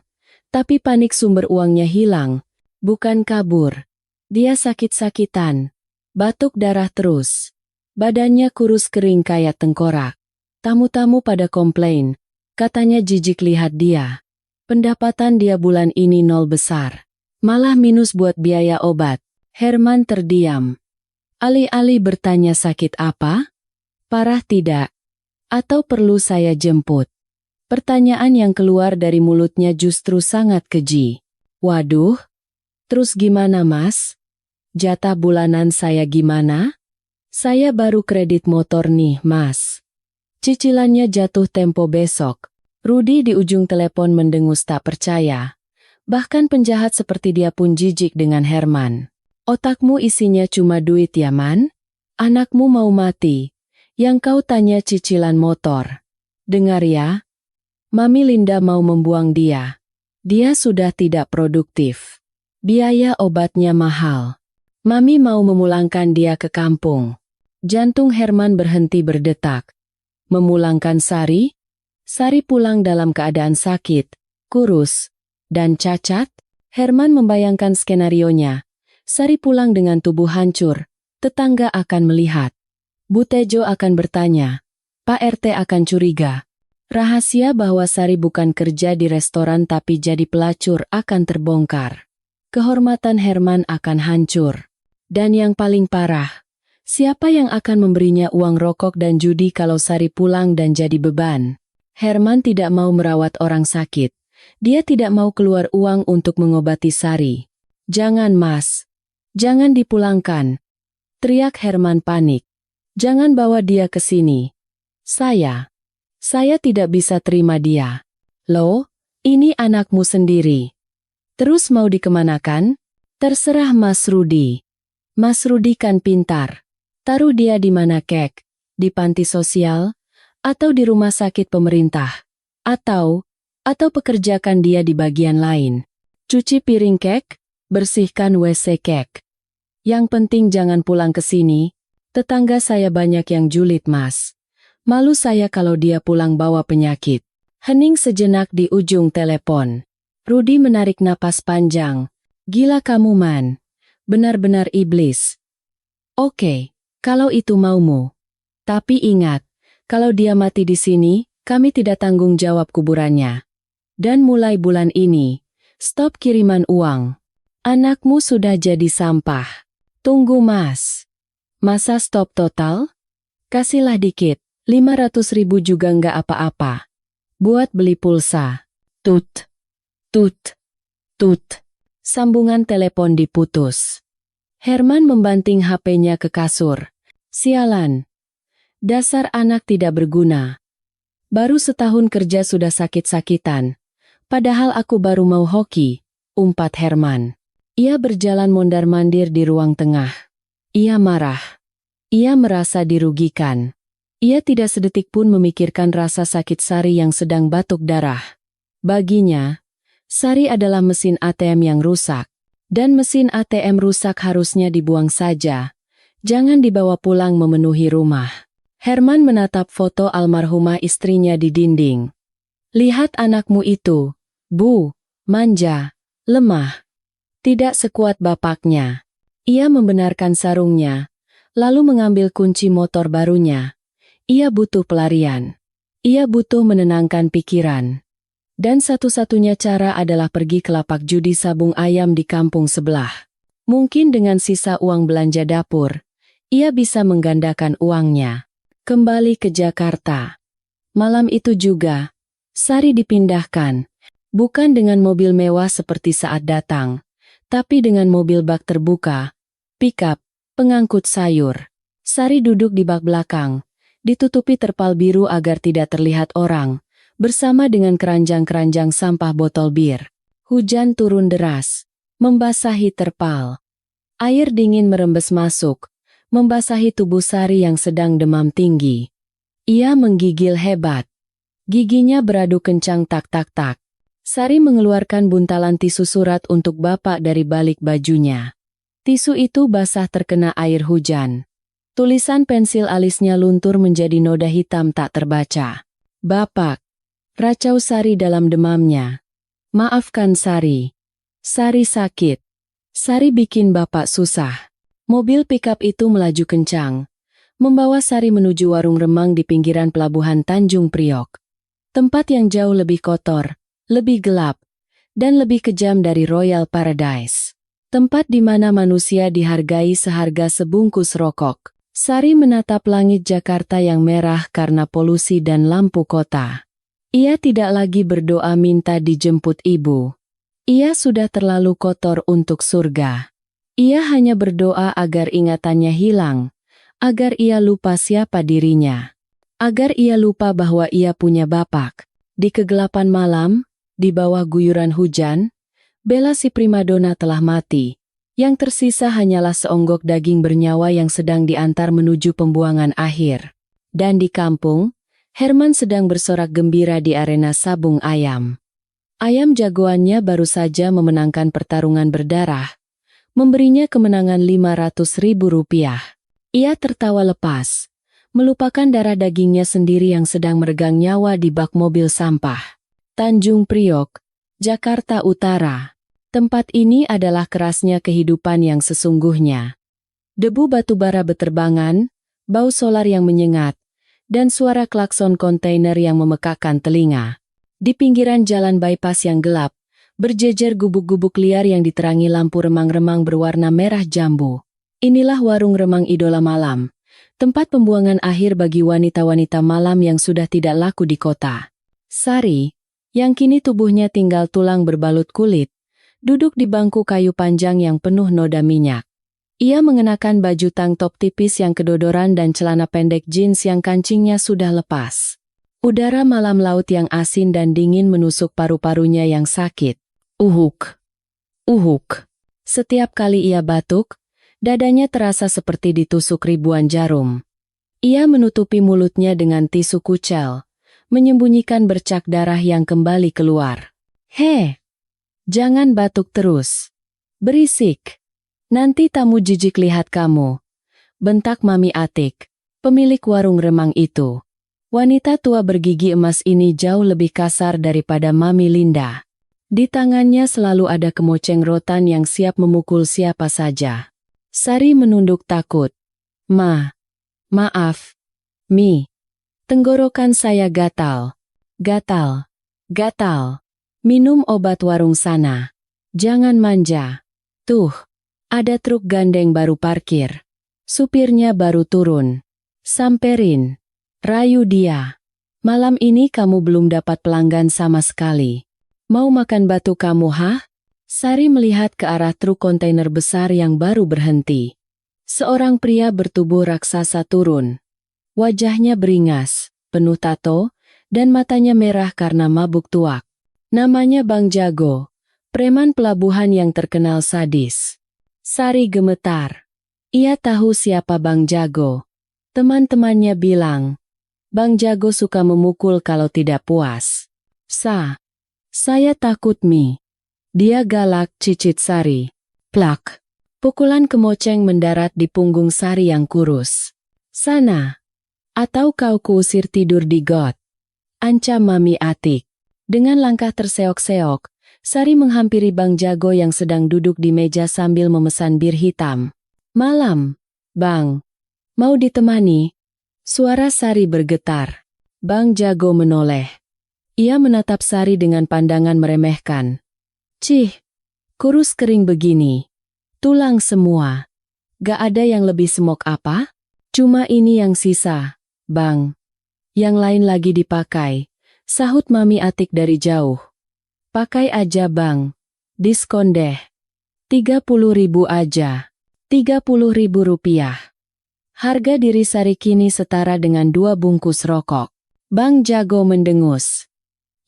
tapi panik sumber uangnya hilang. Bukan kabur. Dia sakit-sakitan. Batuk darah terus. Badannya kurus kering kayak tengkorak. Tamu-tamu pada komplain. Katanya jijik lihat dia. Pendapatan dia bulan ini nol besar. Malah minus buat biaya obat. Herman terdiam. Alih-alih bertanya sakit apa? Parah tidak? Atau perlu saya jemput? Pertanyaan yang keluar dari mulutnya justru sangat keji. Waduh, terus gimana mas? Jatah bulanan saya gimana? Saya baru kredit motor nih mas. Cicilannya jatuh tempo besok. Rudy di ujung telepon mendengus tak percaya. Bahkan penjahat seperti dia pun jijik dengan Herman. Otakmu isinya cuma duit ya man? Anakmu mau mati. Yang kau tanya cicilan motor. Dengar ya. Mami Linda mau membuang dia. Dia sudah tidak produktif. Biaya obatnya mahal. Mami mau memulangkan dia ke kampung. Jantung Herman berhenti berdetak. Memulangkan Sari? Sari pulang dalam keadaan sakit, kurus, dan cacat? Herman membayangkan skenarionya. Sari pulang dengan tubuh hancur, tetangga akan melihat. Bu Tejo akan bertanya. Pak RT akan curiga. Rahasia bahwa Sari bukan kerja di restoran tapi jadi pelacur akan terbongkar. Kehormatan Herman akan hancur. Dan yang paling parah, siapa yang akan memberinya uang rokok dan judi kalau Sari pulang dan jadi beban? Herman tidak mau merawat orang sakit. Dia tidak mau keluar uang untuk mengobati Sari. Jangan mas. Jangan dipulangkan. Teriak Herman panik. Jangan bawa dia ke sini. Saya tidak bisa terima dia. Loh, ini anakmu sendiri. Terus mau dikemanakan? Terserah Mas Rudy. Mas Rudy kan pintar. Taruh dia di mana kek? Di panti sosial? Atau di rumah sakit pemerintah? Atau pekerjakan dia di bagian lain. Cuci piring kek? Bersihkan WC kek. Yang penting jangan pulang ke sini. Tetangga saya banyak yang julid mas. Malu saya kalau dia pulang bawa penyakit. Hening sejenak di ujung telepon. Rudy menarik napas panjang. Gila kamu man. Benar-benar iblis. Oke, kalau itu maumu. Tapi ingat, kalau dia mati di sini, kami tidak tanggung jawab kuburannya. Dan mulai bulan ini, stop kiriman uang. Anakmu sudah jadi sampah. Tunggu mas. Masa stop total? Kasihlah dikit, 500.000 juga nggak apa-apa. Buat beli pulsa. Tut, tut, tut. Sambungan telepon diputus. Herman membanting HP-nya ke kasur. Sialan. Dasar anak tidak berguna. Baru setahun kerja sudah sakit-sakitan. Padahal aku baru mau hoki, umpat Herman. Ia berjalan mondar-mandir di ruang tengah. Ia marah. Ia merasa dirugikan. Ia tidak sedetik pun memikirkan rasa sakit Sari yang sedang batuk darah. Baginya, Sari adalah mesin ATM yang rusak. Dan mesin ATM rusak harusnya dibuang saja. Jangan dibawa pulang memenuhi rumah. Herman menatap foto almarhumah istrinya di dinding. Lihat anakmu itu, Bu, manja, lemah. Tidak sekuat bapaknya. Ia membenarkan sarungnya, lalu mengambil kunci motor barunya. Ia butuh pelarian. Ia butuh menenangkan pikiran. Dan satu-satunya cara adalah pergi ke lapak judi sabung ayam di kampung sebelah. Mungkin dengan sisa uang belanja dapur, ia bisa menggandakan uangnya. Kembali ke Jakarta. Malam itu juga, Sari dipindahkan. Bukan dengan mobil mewah seperti saat datang, tapi dengan mobil bak terbuka, pickup, pengangkut sayur. Sari duduk di bak belakang, ditutupi terpal biru agar tidak terlihat orang, bersama dengan keranjang-keranjang sampah botol bir. Hujan turun deras, membasahi terpal. Air dingin merembes masuk, membasahi tubuh Sari yang sedang demam tinggi. Ia menggigil hebat. Giginya beradu kencang tak-tak-tak. Sari mengeluarkan buntalan tisu surat untuk bapak dari balik bajunya. Tisu itu basah terkena air hujan. Tulisan pensil alisnya luntur menjadi noda hitam tak terbaca. Bapak. Racau Sari dalam demamnya. Maafkan Sari. Sari sakit. Sari bikin bapak susah. Mobil pickup itu melaju kencang, membawa Sari menuju warung remang di pinggiran pelabuhan Tanjung Priok. Tempat yang jauh lebih kotor, lebih gelap, dan lebih kejam dari Royal Paradise. Tempat di mana manusia dihargai seharga sebungkus rokok. Sari menatap langit Jakarta yang merah karena polusi dan lampu kota. Ia tidak lagi berdoa minta dijemput ibu. Ia sudah terlalu kotor untuk surga. Ia hanya berdoa agar ingatannya hilang, agar ia lupa siapa dirinya, agar ia lupa bahwa ia punya bapak. Di kegelapan malam, di bawah guyuran hujan, Bella si primadona telah mati. Yang tersisa hanyalah seonggok daging bernyawa yang sedang diantar menuju pembuangan akhir. Dan di kampung, Herman sedang bersorak gembira di arena sabung ayam. Ayam jagoannya baru saja memenangkan pertarungan berdarah, memberinya kemenangan Rp500.000. Ia tertawa lepas, melupakan darah dagingnya sendiri yang sedang meregang nyawa di bak mobil sampah. Tanjung Priok, Jakarta Utara. Tempat ini adalah kerasnya kehidupan yang sesungguhnya. Debu batubara beterbangan, bau solar yang menyengat, dan suara klakson kontainer yang memekakkan telinga. Di pinggiran jalan bypass yang gelap, berjejer gubuk-gubuk liar yang diterangi lampu remang-remang berwarna merah jambu. Inilah warung remang idola malam, tempat pembuangan akhir bagi wanita-wanita malam yang sudah tidak laku di kota. Sari, yang kini tubuhnya tinggal tulang berbalut kulit, duduk di bangku kayu panjang yang penuh noda minyak. Ia mengenakan baju tank top tipis yang kedodoran dan celana pendek jeans yang kancingnya sudah lepas. Udara malam laut yang asin dan dingin menusuk paru-parunya yang sakit. Uhuk. Uhuk. Setiap kali ia batuk, dadanya terasa seperti ditusuk ribuan jarum. Ia menutupi mulutnya dengan tisu kucel, menyembunyikan bercak darah yang kembali keluar. Heh! Jangan batuk terus. Berisik. Nanti tamu jijik lihat kamu. Bentak Mami Atik, pemilik warung remang itu. Wanita tua bergigi emas ini jauh lebih kasar daripada Mami Linda. Di tangannya selalu ada kemoceng rotan yang siap memukul siapa saja. Sari menunduk takut. Maaf. Mi. Tenggorokan saya gatal. Gatal. Minum obat warung sana. Jangan manja. Tuh, ada truk gandeng baru parkir. Supirnya baru turun. Samperin. Rayu dia. Malam ini kamu belum dapat pelanggan sama sekali. Mau makan batu kamu, hah? Sari melihat ke arah truk kontainer besar yang baru berhenti. Seorang pria bertubuh raksasa turun. Wajahnya beringas, penuh tato, dan matanya merah karena mabuk tuak. Namanya Bang Jago, preman pelabuhan yang terkenal sadis. Sari gemetar. Ia tahu siapa Bang Jago. Teman-temannya bilang, Bang Jago suka memukul kalau tidak puas. Saya takut Mi. Dia galak, cicit Sari. Plak. Pukulan kemoceng mendarat di punggung Sari yang kurus. Sana. Atau kau kuusir tidur di got. Ancam Mami Atik. Dengan langkah terseok-seok, Sari menghampiri Bang Jago yang sedang duduk di meja sambil memesan bir hitam. Malam, Bang. Mau ditemani? Suara Sari bergetar. Bang Jago menoleh. Ia menatap Sari dengan pandangan meremehkan. Cih, kurus kering begini. Tulang semua. Gak ada yang lebih semok apa? Cuma ini yang sisa, Bang. Yang lain lagi dipakai. Sahut Mami Atik dari jauh. Pakai aja Bang. Diskon deh. 30.000 aja. 30.000 rupiah. Harga diri Sari kini setara dengan 2 bungkus rokok. Bang Jago mendengus.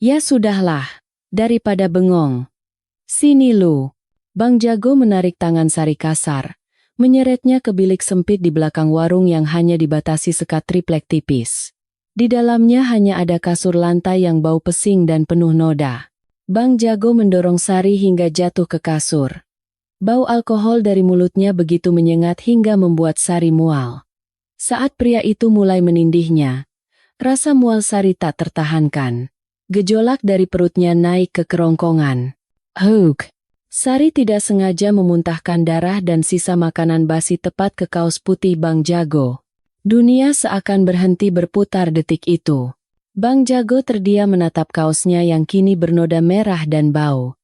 Ya sudahlah, daripada bengong. Sini lu. Bang Jago menarik tangan Sari kasar, menyeretnya ke bilik sempit di belakang warung yang hanya dibatasi sekat triplek tipis. Di dalamnya hanya ada kasur lantai yang bau pesing dan penuh noda. Bang Jago mendorong Sari hingga jatuh ke kasur. Bau alkohol dari mulutnya begitu menyengat hingga membuat Sari mual. Saat pria itu mulai menindihnya, rasa mual Sari tak tertahankan. Gejolak dari perutnya naik ke kerongkongan. Huk! Sari tidak sengaja memuntahkan darah dan sisa makanan basi tepat ke kaos putih Bang Jago. Dunia seakan berhenti berputar detik itu. Bang Jago terdiam menatap kaosnya yang kini bernoda merah dan bau.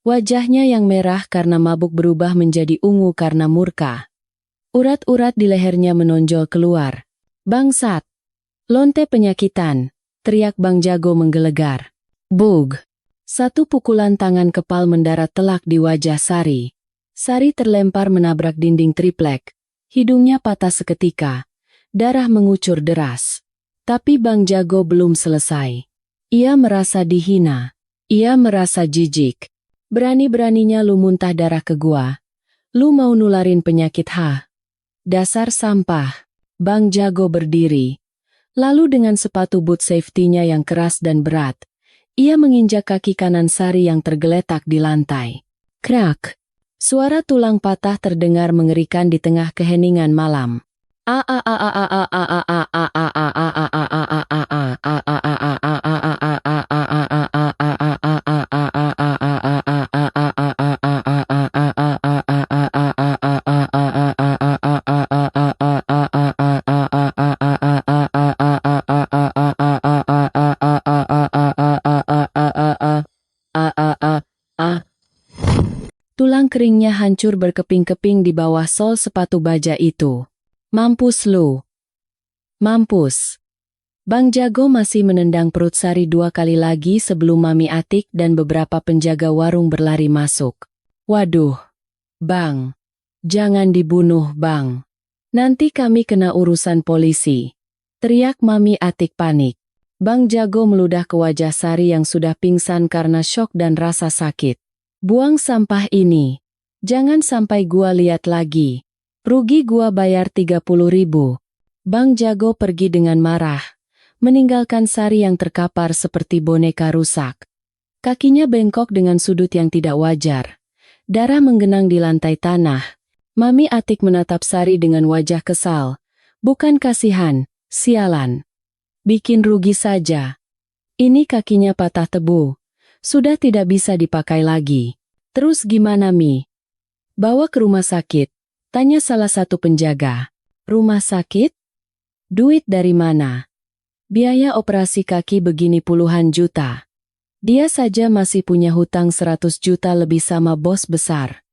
Wajahnya yang merah karena mabuk berubah menjadi ungu karena murka. Urat-urat di lehernya menonjol keluar. "Bangsat! Lonte penyakitan!" teriak Bang Jago menggelegar. Bug! Satu pukulan tangan kepal mendarat telak di wajah Sari. Sari terlempar menabrak dinding triplek. Hidungnya patah seketika. Darah mengucur deras. Tapi Bang Jago belum selesai. Ia merasa dihina. Ia merasa jijik. Berani-beraninya lu muntah darah ke gua. Lu mau nularin penyakit Dasar sampah. Bang Jago berdiri. Lalu dengan sepatu boot safety-nya yang keras dan berat, ia menginjak kaki kanan Sari yang tergeletak di lantai. Krak! Suara tulang patah terdengar mengerikan di tengah keheningan malam. Tulang keringnya hancur berkeping-keping di bawah sol sepatu baja itu. Mampus lu. Mampus. Bang Jago masih menendang perut Sari 2 kali lagi sebelum Mami Atik dan beberapa penjaga warung berlari masuk. Waduh. Bang. Jangan dibunuh, Bang. Nanti kami kena urusan polisi. Teriak Mami Atik panik. Bang Jago meludah ke wajah Sari yang sudah pingsan karena syok dan rasa sakit. Buang sampah ini. Jangan sampai gua lihat lagi. Rugi gua bayar 30.000. Bang Jago pergi dengan marah, meninggalkan Sari yang terkapar seperti boneka rusak. Kakinya bengkok dengan sudut yang tidak wajar. Darah menggenang di lantai tanah. Mami Atik menatap Sari dengan wajah kesal. Bukan kasihan, sialan. Bikin rugi saja. Ini kakinya patah tebu. Sudah tidak bisa dipakai lagi. Terus gimana, Mi? Bawa ke rumah sakit. Tanya salah satu penjaga. Rumah sakit? Duit dari mana? Biaya operasi kaki begini puluhan juta. Dia saja masih punya hutang 100 juta lebih sama bos besar.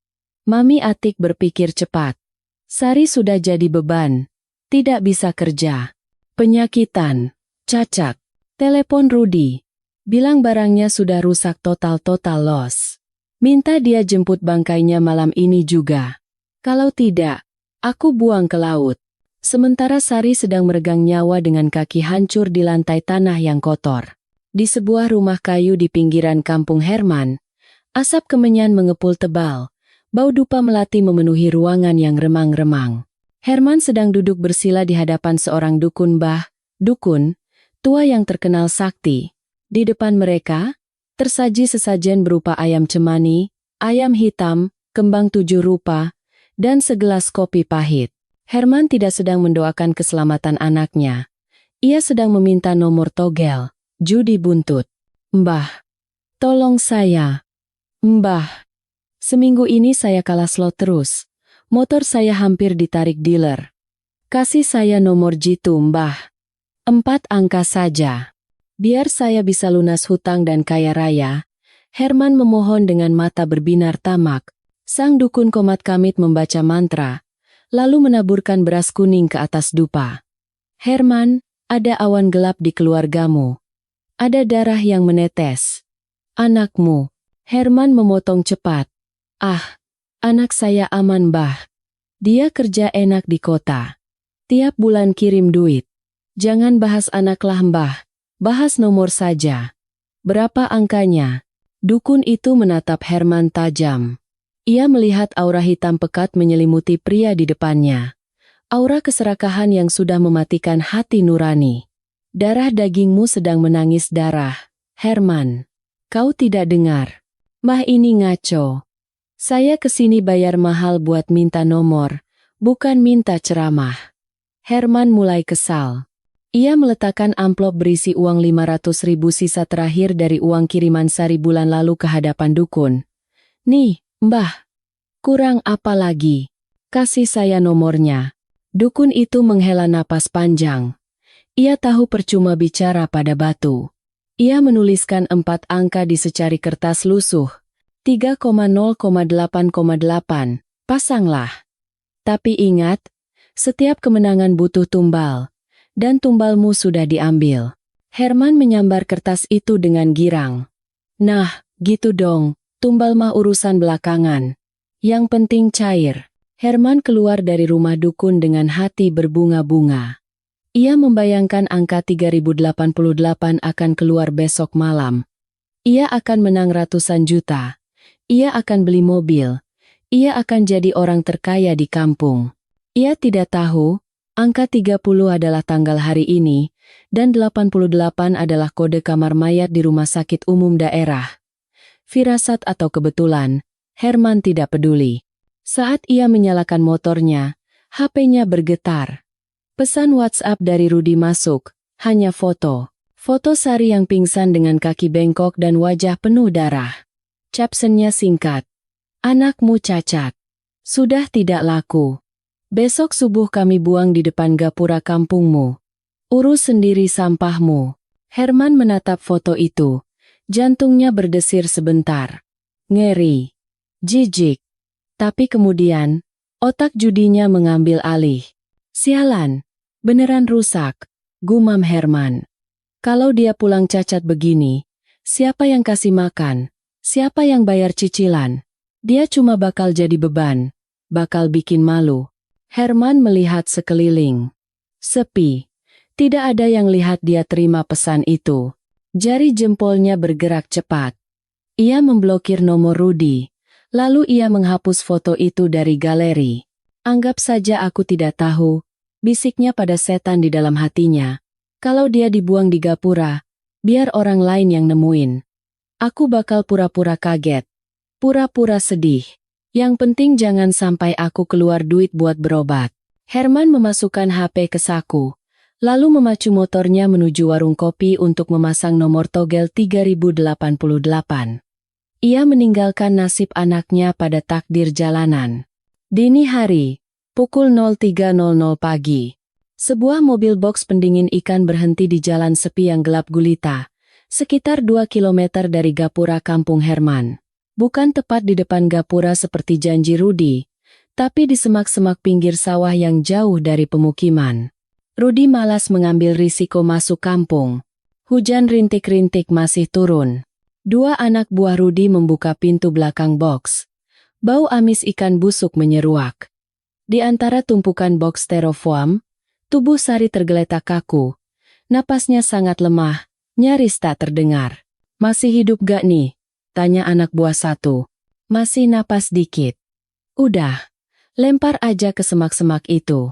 Mami Atik berpikir cepat. Sari sudah jadi beban. Tidak bisa kerja. Penyakitan. Cacat. Telepon Rudi. Bilang barangnya sudah rusak total loss. Minta dia jemput bangkainya malam ini juga. Kalau tidak, aku buang ke laut. Sementara Sari sedang meregang nyawa dengan kaki hancur di lantai tanah yang kotor. Di sebuah rumah kayu di pinggiran kampung Herman, asap kemenyan mengepul tebal. Bau dupa melati memenuhi ruangan yang remang-remang. Herman sedang duduk bersila di hadapan seorang dukun tua yang terkenal sakti. Di depan mereka, tersaji sesajen berupa ayam cemani, ayam hitam, kembang 7 rupa, dan segelas kopi pahit. Herman tidak sedang mendoakan keselamatan anaknya. Ia sedang meminta nomor togel, judi buntut. Mbah, tolong saya. Mbah, seminggu ini saya kalah slot terus. Motor saya hampir ditarik dealer. Kasih saya nomor jitu, Mbah. 4 angka saja. Biar saya bisa lunas hutang dan kaya raya. Herman memohon dengan mata berbinar tamak. Sang dukun Komat Kamit membaca mantra, lalu menaburkan beras kuning ke atas dupa. Herman, ada awan gelap di keluargamu. Ada darah yang menetes. Anakmu. Herman memotong cepat. Ah, anak saya aman, Mbah. Dia kerja enak di kota. Tiap bulan kirim duit. Jangan bahas anaklah, Mbah. Bahas nomor saja. Berapa angkanya? Dukun itu menatap Herman tajam. Ia melihat aura hitam pekat menyelimuti pria di depannya. Aura keserakahan yang sudah mematikan hati nurani. Darah dagingmu sedang menangis darah. Herman, kau tidak dengar. Mah ini ngaco. Saya kesini bayar mahal buat minta nomor, bukan minta ceramah. Herman mulai kesal. Ia meletakkan amplop berisi uang 500.000 sisa terakhir dari uang kiriman Sari bulan lalu ke hadapan dukun. Nih, Mbah. Kurang apa lagi? Kasih saya nomornya. Dukun itu menghela napas panjang. Ia tahu percuma bicara pada batu. Ia menuliskan 4 angka di secari kertas lusuh. 3,0,8,8. Pasanglah. Tapi ingat, setiap kemenangan butuh tumbal. Dan tumbalmu sudah diambil. Herman menyambar kertas itu dengan girang. Nah, gitu dong, tumbal mah urusan belakangan. Yang penting cair. Herman keluar dari rumah dukun dengan hati berbunga-bunga. Ia membayangkan angka 3088 akan keluar besok malam. Ia akan menang ratusan juta. Ia akan beli mobil. Ia akan jadi orang terkaya di kampung. Ia tidak tahu, angka 30 adalah tanggal hari ini, dan 88 adalah kode kamar mayat di rumah sakit umum daerah. Firasat atau kebetulan, Herman tidak peduli. Saat ia menyalakan motornya, HP-nya bergetar. Pesan WhatsApp dari Rudi masuk, hanya foto. Foto Sari yang pingsan dengan kaki bengkok dan wajah penuh darah. Captionnya singkat. Anakmu cacat. Sudah tidak laku. Besok subuh kami buang di depan gapura kampungmu. Urus sendiri sampahmu. Herman menatap foto itu. Jantungnya berdesir sebentar. Ngeri. Jijik. Tapi kemudian, otak judinya mengambil alih. Sialan. Beneran rusak. Gumam Herman. Kalau dia pulang cacat begini, siapa yang kasih makan? Siapa yang bayar cicilan? Dia cuma bakal jadi beban. Bakal bikin malu. Herman melihat sekeliling. Sepi. Tidak ada yang lihat dia terima pesan itu. Jari jempolnya bergerak cepat. Ia memblokir nomor Rudi. Lalu ia menghapus foto itu dari galeri. Anggap saja aku tidak tahu, bisiknya pada setan di dalam hatinya. Kalau dia dibuang di gapura, biar orang lain yang nemuin. Aku bakal pura-pura kaget. Pura-pura sedih. Yang penting jangan sampai aku keluar duit buat berobat. Herman memasukkan HP ke saku, lalu memacu motornya menuju warung kopi untuk memasang nomor togel 3088. Ia meninggalkan nasib anaknya pada takdir jalanan. Dini hari, pukul 03.00 pagi. Sebuah mobil box pendingin ikan berhenti di jalan sepi yang gelap gulita, sekitar 2 km dari gapura kampung Herman. Bukan tepat di depan gapura seperti janji Rudi, tapi di semak-semak pinggir sawah yang jauh dari pemukiman. Rudi malas mengambil risiko masuk kampung. Hujan rintik-rintik masih turun. Dua anak buah Rudi membuka pintu belakang box. Bau amis ikan busuk menyeruak. Di antara tumpukan box styrofoam, tubuh Sari tergeletak kaku. Napasnya sangat lemah, nyaris tak terdengar. Masih hidup gak nih? Tanya anak buah satu. Masih napas dikit. Udah, lempar aja ke semak-semak itu.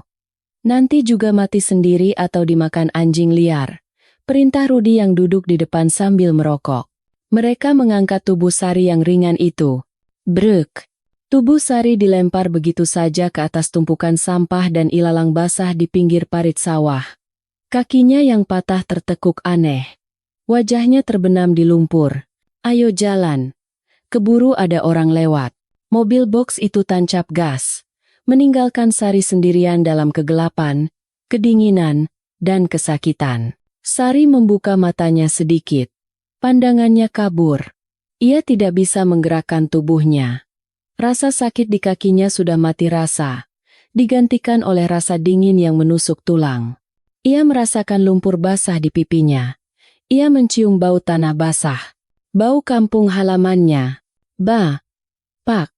Nanti juga mati sendiri atau dimakan anjing liar. Perintah Rudi yang duduk di depan sambil merokok. Mereka mengangkat tubuh Sari yang ringan itu. Brek. Tubuh Sari dilempar begitu saja ke atas tumpukan sampah dan ilalang basah di pinggir parit sawah. Kakinya yang patah tertekuk aneh. Wajahnya terbenam di lumpur. Ayo jalan. Keburu ada orang lewat. Mobil box itu tancap gas. Meninggalkan Sari sendirian dalam kegelapan, kedinginan, dan kesakitan. Sari membuka matanya sedikit. Pandangannya kabur. Ia tidak bisa menggerakkan tubuhnya. Rasa sakit di kakinya sudah mati rasa, digantikan oleh rasa dingin yang menusuk tulang. Ia merasakan lumpur basah di pipinya. Ia mencium bau tanah basah. Bau kampung halamannya. Pak.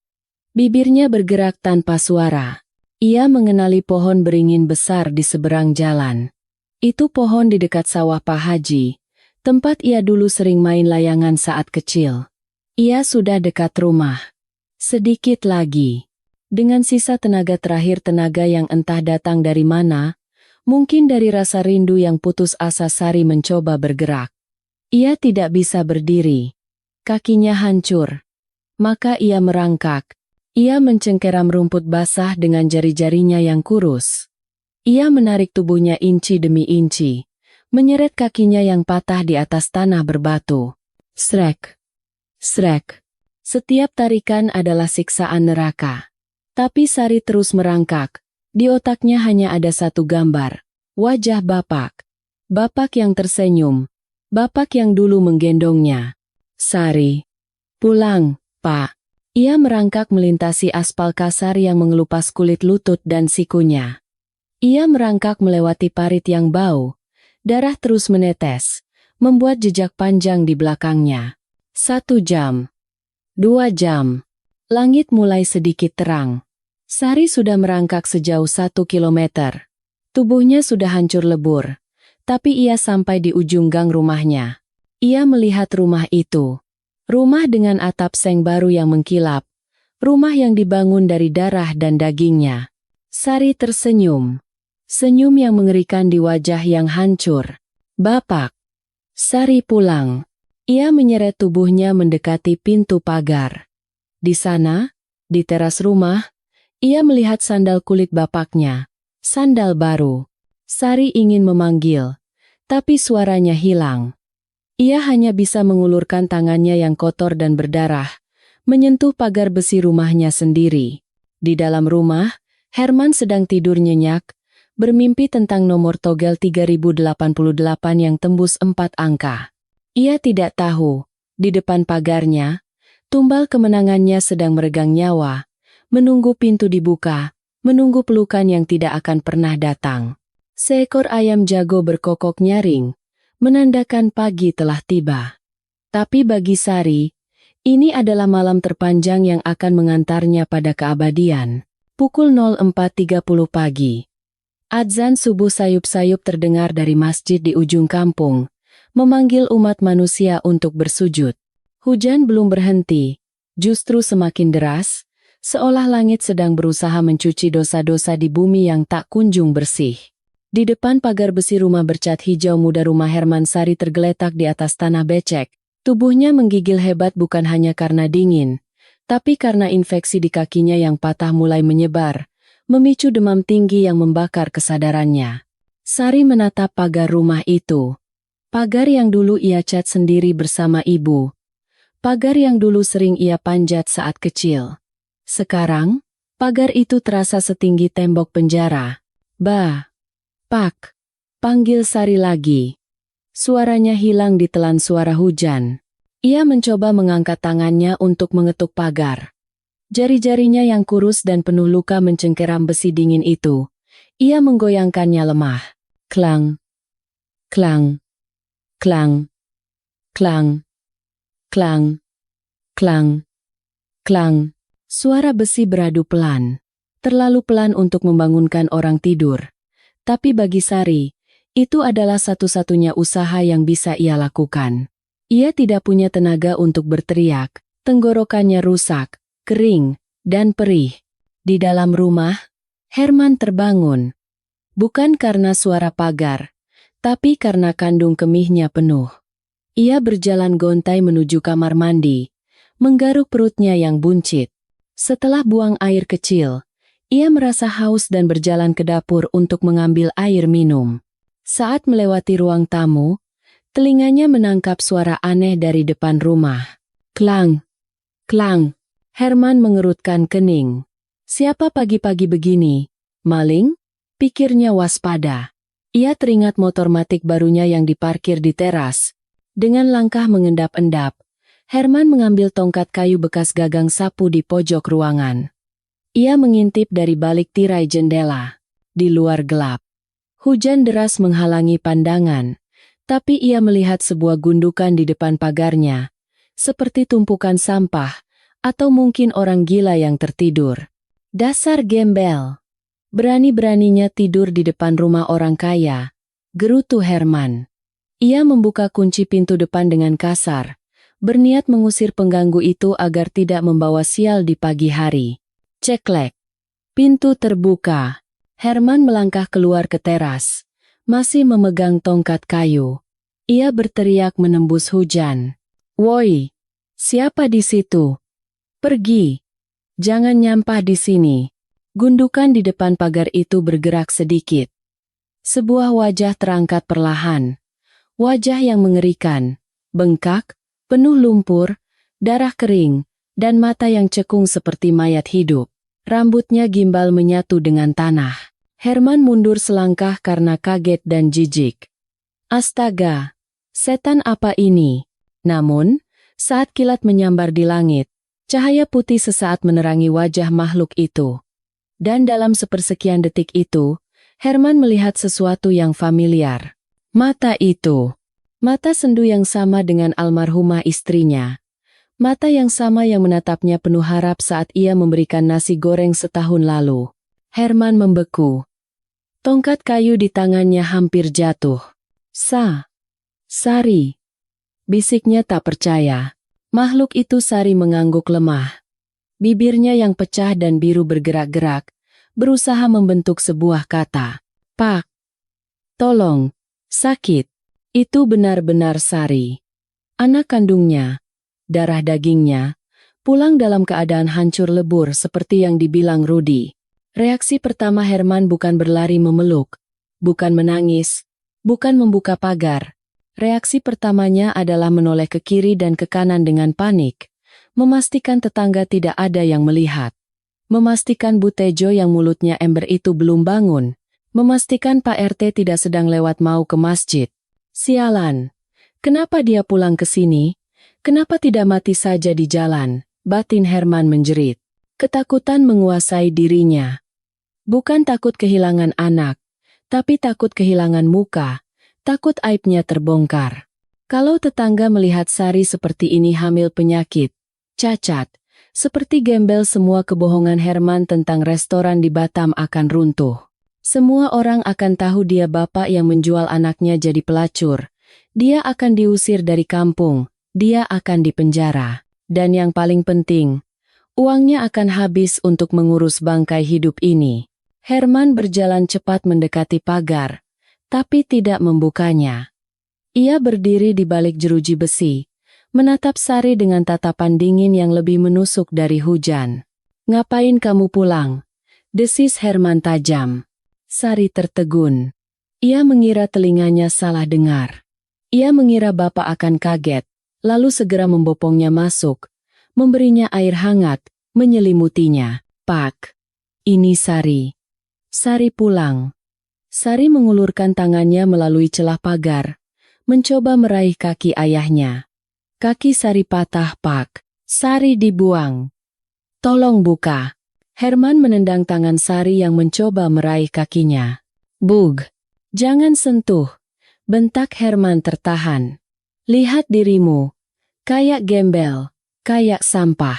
Bibirnya bergerak tanpa suara. Ia mengenali pohon beringin besar di seberang jalan. Itu pohon di dekat sawah Pak Haji, tempat ia dulu sering main layangan saat kecil. Ia sudah dekat rumah. Sedikit lagi. Dengan sisa tenaga terakhir, tenaga yang entah datang dari mana, mungkin dari rasa rindu yang putus asa, Sari mencoba bergerak. Ia tidak bisa berdiri. Kakinya hancur. Maka ia merangkak. Ia mencengkeram rumput basah dengan jari-jarinya yang kurus. Ia menarik tubuhnya inci demi inci, menyeret kakinya yang patah di atas tanah berbatu. Srek. Srek. Setiap tarikan adalah siksaan neraka. Tapi Sari terus merangkak. Di otaknya hanya ada satu gambar. Wajah Bapak. Bapak yang tersenyum. Bapak yang dulu menggendongnya. Sari. Pulang. Pak. Ia merangkak melintasi aspal kasar yang mengelupas kulit lutut dan sikunya. Ia merangkak melewati parit yang bau. Darah terus menetes, membuat jejak panjang di belakangnya. 1 jam. 2 jam. Langit mulai sedikit terang. Sari sudah merangkak sejauh 1 kilometer. Tubuhnya sudah hancur lebur. Tapi ia sampai di ujung gang rumahnya. Ia melihat rumah itu. Rumah dengan atap seng baru yang mengkilap. Rumah yang dibangun dari darah dan dagingnya. Sari tersenyum. Senyum yang mengerikan di wajah yang hancur. Bapak. Sari pulang. Ia menyeret tubuhnya mendekati pintu pagar. Di sana, di teras rumah, ia melihat sandal kulit bapaknya. Sandal baru. Sari ingin memanggil, tapi suaranya hilang. Ia hanya bisa mengulurkan tangannya yang kotor dan berdarah, menyentuh pagar besi rumahnya sendiri. Di dalam rumah, Herman sedang tidur nyenyak, bermimpi tentang nomor togel 3088 yang tembus 4 angka. Ia tidak tahu, di depan pagarnya, tumbal kemenangannya sedang meregang nyawa, menunggu pintu dibuka, menunggu pelukan yang tidak akan pernah datang. Seekor ayam jago berkokok nyaring, menandakan pagi telah tiba. Tapi bagi Sari, ini adalah malam terpanjang yang akan mengantarnya pada keabadian. Pukul 04.30 pagi. Adzan subuh sayup-sayup terdengar dari masjid di ujung kampung, memanggil umat manusia untuk bersujud. Hujan belum berhenti, justru semakin deras, seolah langit sedang berusaha mencuci dosa-dosa di bumi yang tak kunjung bersih. Di depan pagar besi rumah bercat hijau muda rumah Herman, Sari tergeletak di atas tanah becek. Tubuhnya menggigil hebat bukan hanya karena dingin, tapi karena infeksi di kakinya yang patah mulai menyebar, memicu demam tinggi yang membakar kesadarannya. Sari menatap pagar rumah itu. Pagar yang dulu ia cat sendiri bersama ibu. Pagar yang dulu sering ia panjat saat kecil. Sekarang, pagar itu terasa setinggi tembok penjara. Bah! Pak! Panggil Sari lagi. Suaranya hilang ditelan suara hujan. Ia mencoba mengangkat tangannya untuk mengetuk pagar. Jari-jarinya yang kurus dan penuh luka mencengkeram besi dingin itu. Ia menggoyangkannya lemah. Klang. Klang. Klang. Klang. Klang. Klang. Klang. Suara besi beradu pelan. Terlalu pelan untuk membangunkan orang tidur. Tapi bagi Sari, itu adalah satu-satunya usaha yang bisa ia lakukan. Ia tidak punya tenaga untuk berteriak, tenggorokannya rusak, kering, dan perih. Di dalam rumah, Herman terbangun. Bukan karena suara pagar, tapi karena kandung kemihnya penuh. Ia berjalan gontai menuju kamar mandi, menggaruk perutnya yang buncit. Setelah buang air kecil, ia merasa haus dan berjalan ke dapur untuk mengambil air minum. Saat melewati ruang tamu, telinganya menangkap suara aneh dari depan rumah. Klang! Klang! Herman mengerutkan kening. Siapa pagi-pagi begini? Maling? Pikirnya waspada. Ia teringat motor matic barunya yang diparkir di teras. Dengan langkah mengendap-endap, Herman mengambil tongkat kayu bekas gagang sapu di pojok ruangan. Ia mengintip dari balik tirai jendela. Di luar gelap. Hujan deras menghalangi pandangan, tapi ia melihat sebuah gundukan di depan pagarnya, seperti tumpukan sampah, atau mungkin orang gila yang tertidur. Dasar gembel. Berani-beraninya tidur di depan rumah orang kaya, gerutu Herman. Ia membuka kunci pintu depan dengan kasar, berniat mengusir pengganggu itu agar tidak membawa sial di pagi hari. Ceklek. Pintu terbuka. Herman melangkah keluar ke teras, masih memegang tongkat kayu. Ia berteriak menembus hujan. Woi, siapa di situ? Pergi. Jangan nyampah di sini. Gundukan di depan pagar itu bergerak sedikit. Sebuah wajah terangkat perlahan. Wajah yang mengerikan, bengkak, penuh lumpur, darah kering, dan mata yang cekung seperti mayat hidup. Rambutnya gimbal menyatu dengan tanah. Herman mundur selangkah karena kaget dan jijik. Astaga, setan apa ini? Namun, saat kilat menyambar di langit, Cahaya putih sesaat menerangi wajah makhluk itu. Dan dalam sepersekian detik itu, Herman melihat sesuatu yang familiar. Mata itu. Mata sendu yang sama dengan almarhumah istrinya. Mata yang sama yang menatapnya penuh harap saat ia memberikan nasi goreng setahun lalu. Herman membeku. Tongkat kayu di tangannya hampir jatuh. Sari. Bisiknya tak percaya. Makhluk itu Sari mengangguk lemah. Bibirnya yang pecah dan biru bergerak-gerak, berusaha membentuk sebuah kata. Pak. Tolong. Sakit. Itu benar-benar Sari. Anak kandungnya. Darah dagingnya. Pulang dalam keadaan hancur lebur seperti yang dibilang Rudy. Reaksi pertama Herman bukan berlari memeluk. Bukan menangis. Bukan membuka pagar. Reaksi pertamanya adalah menoleh ke kiri dan ke kanan dengan panik. Memastikan tetangga tidak ada yang melihat. Memastikan Bu Tejo yang mulutnya ember itu belum bangun. Memastikan Pak RT tidak sedang lewat mau ke masjid. Sialan. Kenapa dia pulang ke sini? Kenapa tidak mati saja di jalan? Batin Herman menjerit. Ketakutan menguasai dirinya. Bukan takut kehilangan anak, tapi takut kehilangan muka. Takut aibnya terbongkar. Kalau tetangga melihat Sari seperti ini hamil penyakit, cacat, seperti gembel semua kebohongan Herman tentang restoran di Batam akan runtuh. Semua orang akan tahu dia bapak yang menjual anaknya jadi pelacur. Dia akan diusir dari kampung, dia akan dipenjara. Dan yang paling penting, uangnya akan habis untuk mengurus bangkai hidup ini. Herman berjalan cepat mendekati pagar. Tapi tidak membukanya. Ia berdiri di balik jeruji besi, menatap Sari dengan tatapan dingin yang lebih menusuk dari hujan. Ngapain kamu pulang? Desis Herman tajam. Sari tertegun. Ia mengira telinganya salah dengar. Ia mengira bapak akan kaget, lalu segera membopongnya masuk, memberinya air hangat, menyelimutinya. Pak, ini Sari. Sari pulang. Sari mengulurkan tangannya melalui celah pagar, mencoba meraih kaki ayahnya. Kaki Sari patah, Pak. Sari dibuang. Tolong buka. Herman menendang tangan Sari yang mencoba meraih kakinya. Bug. Jangan sentuh. Bentak Herman tertahan. Lihat dirimu. Kayak gembel. Kayak sampah.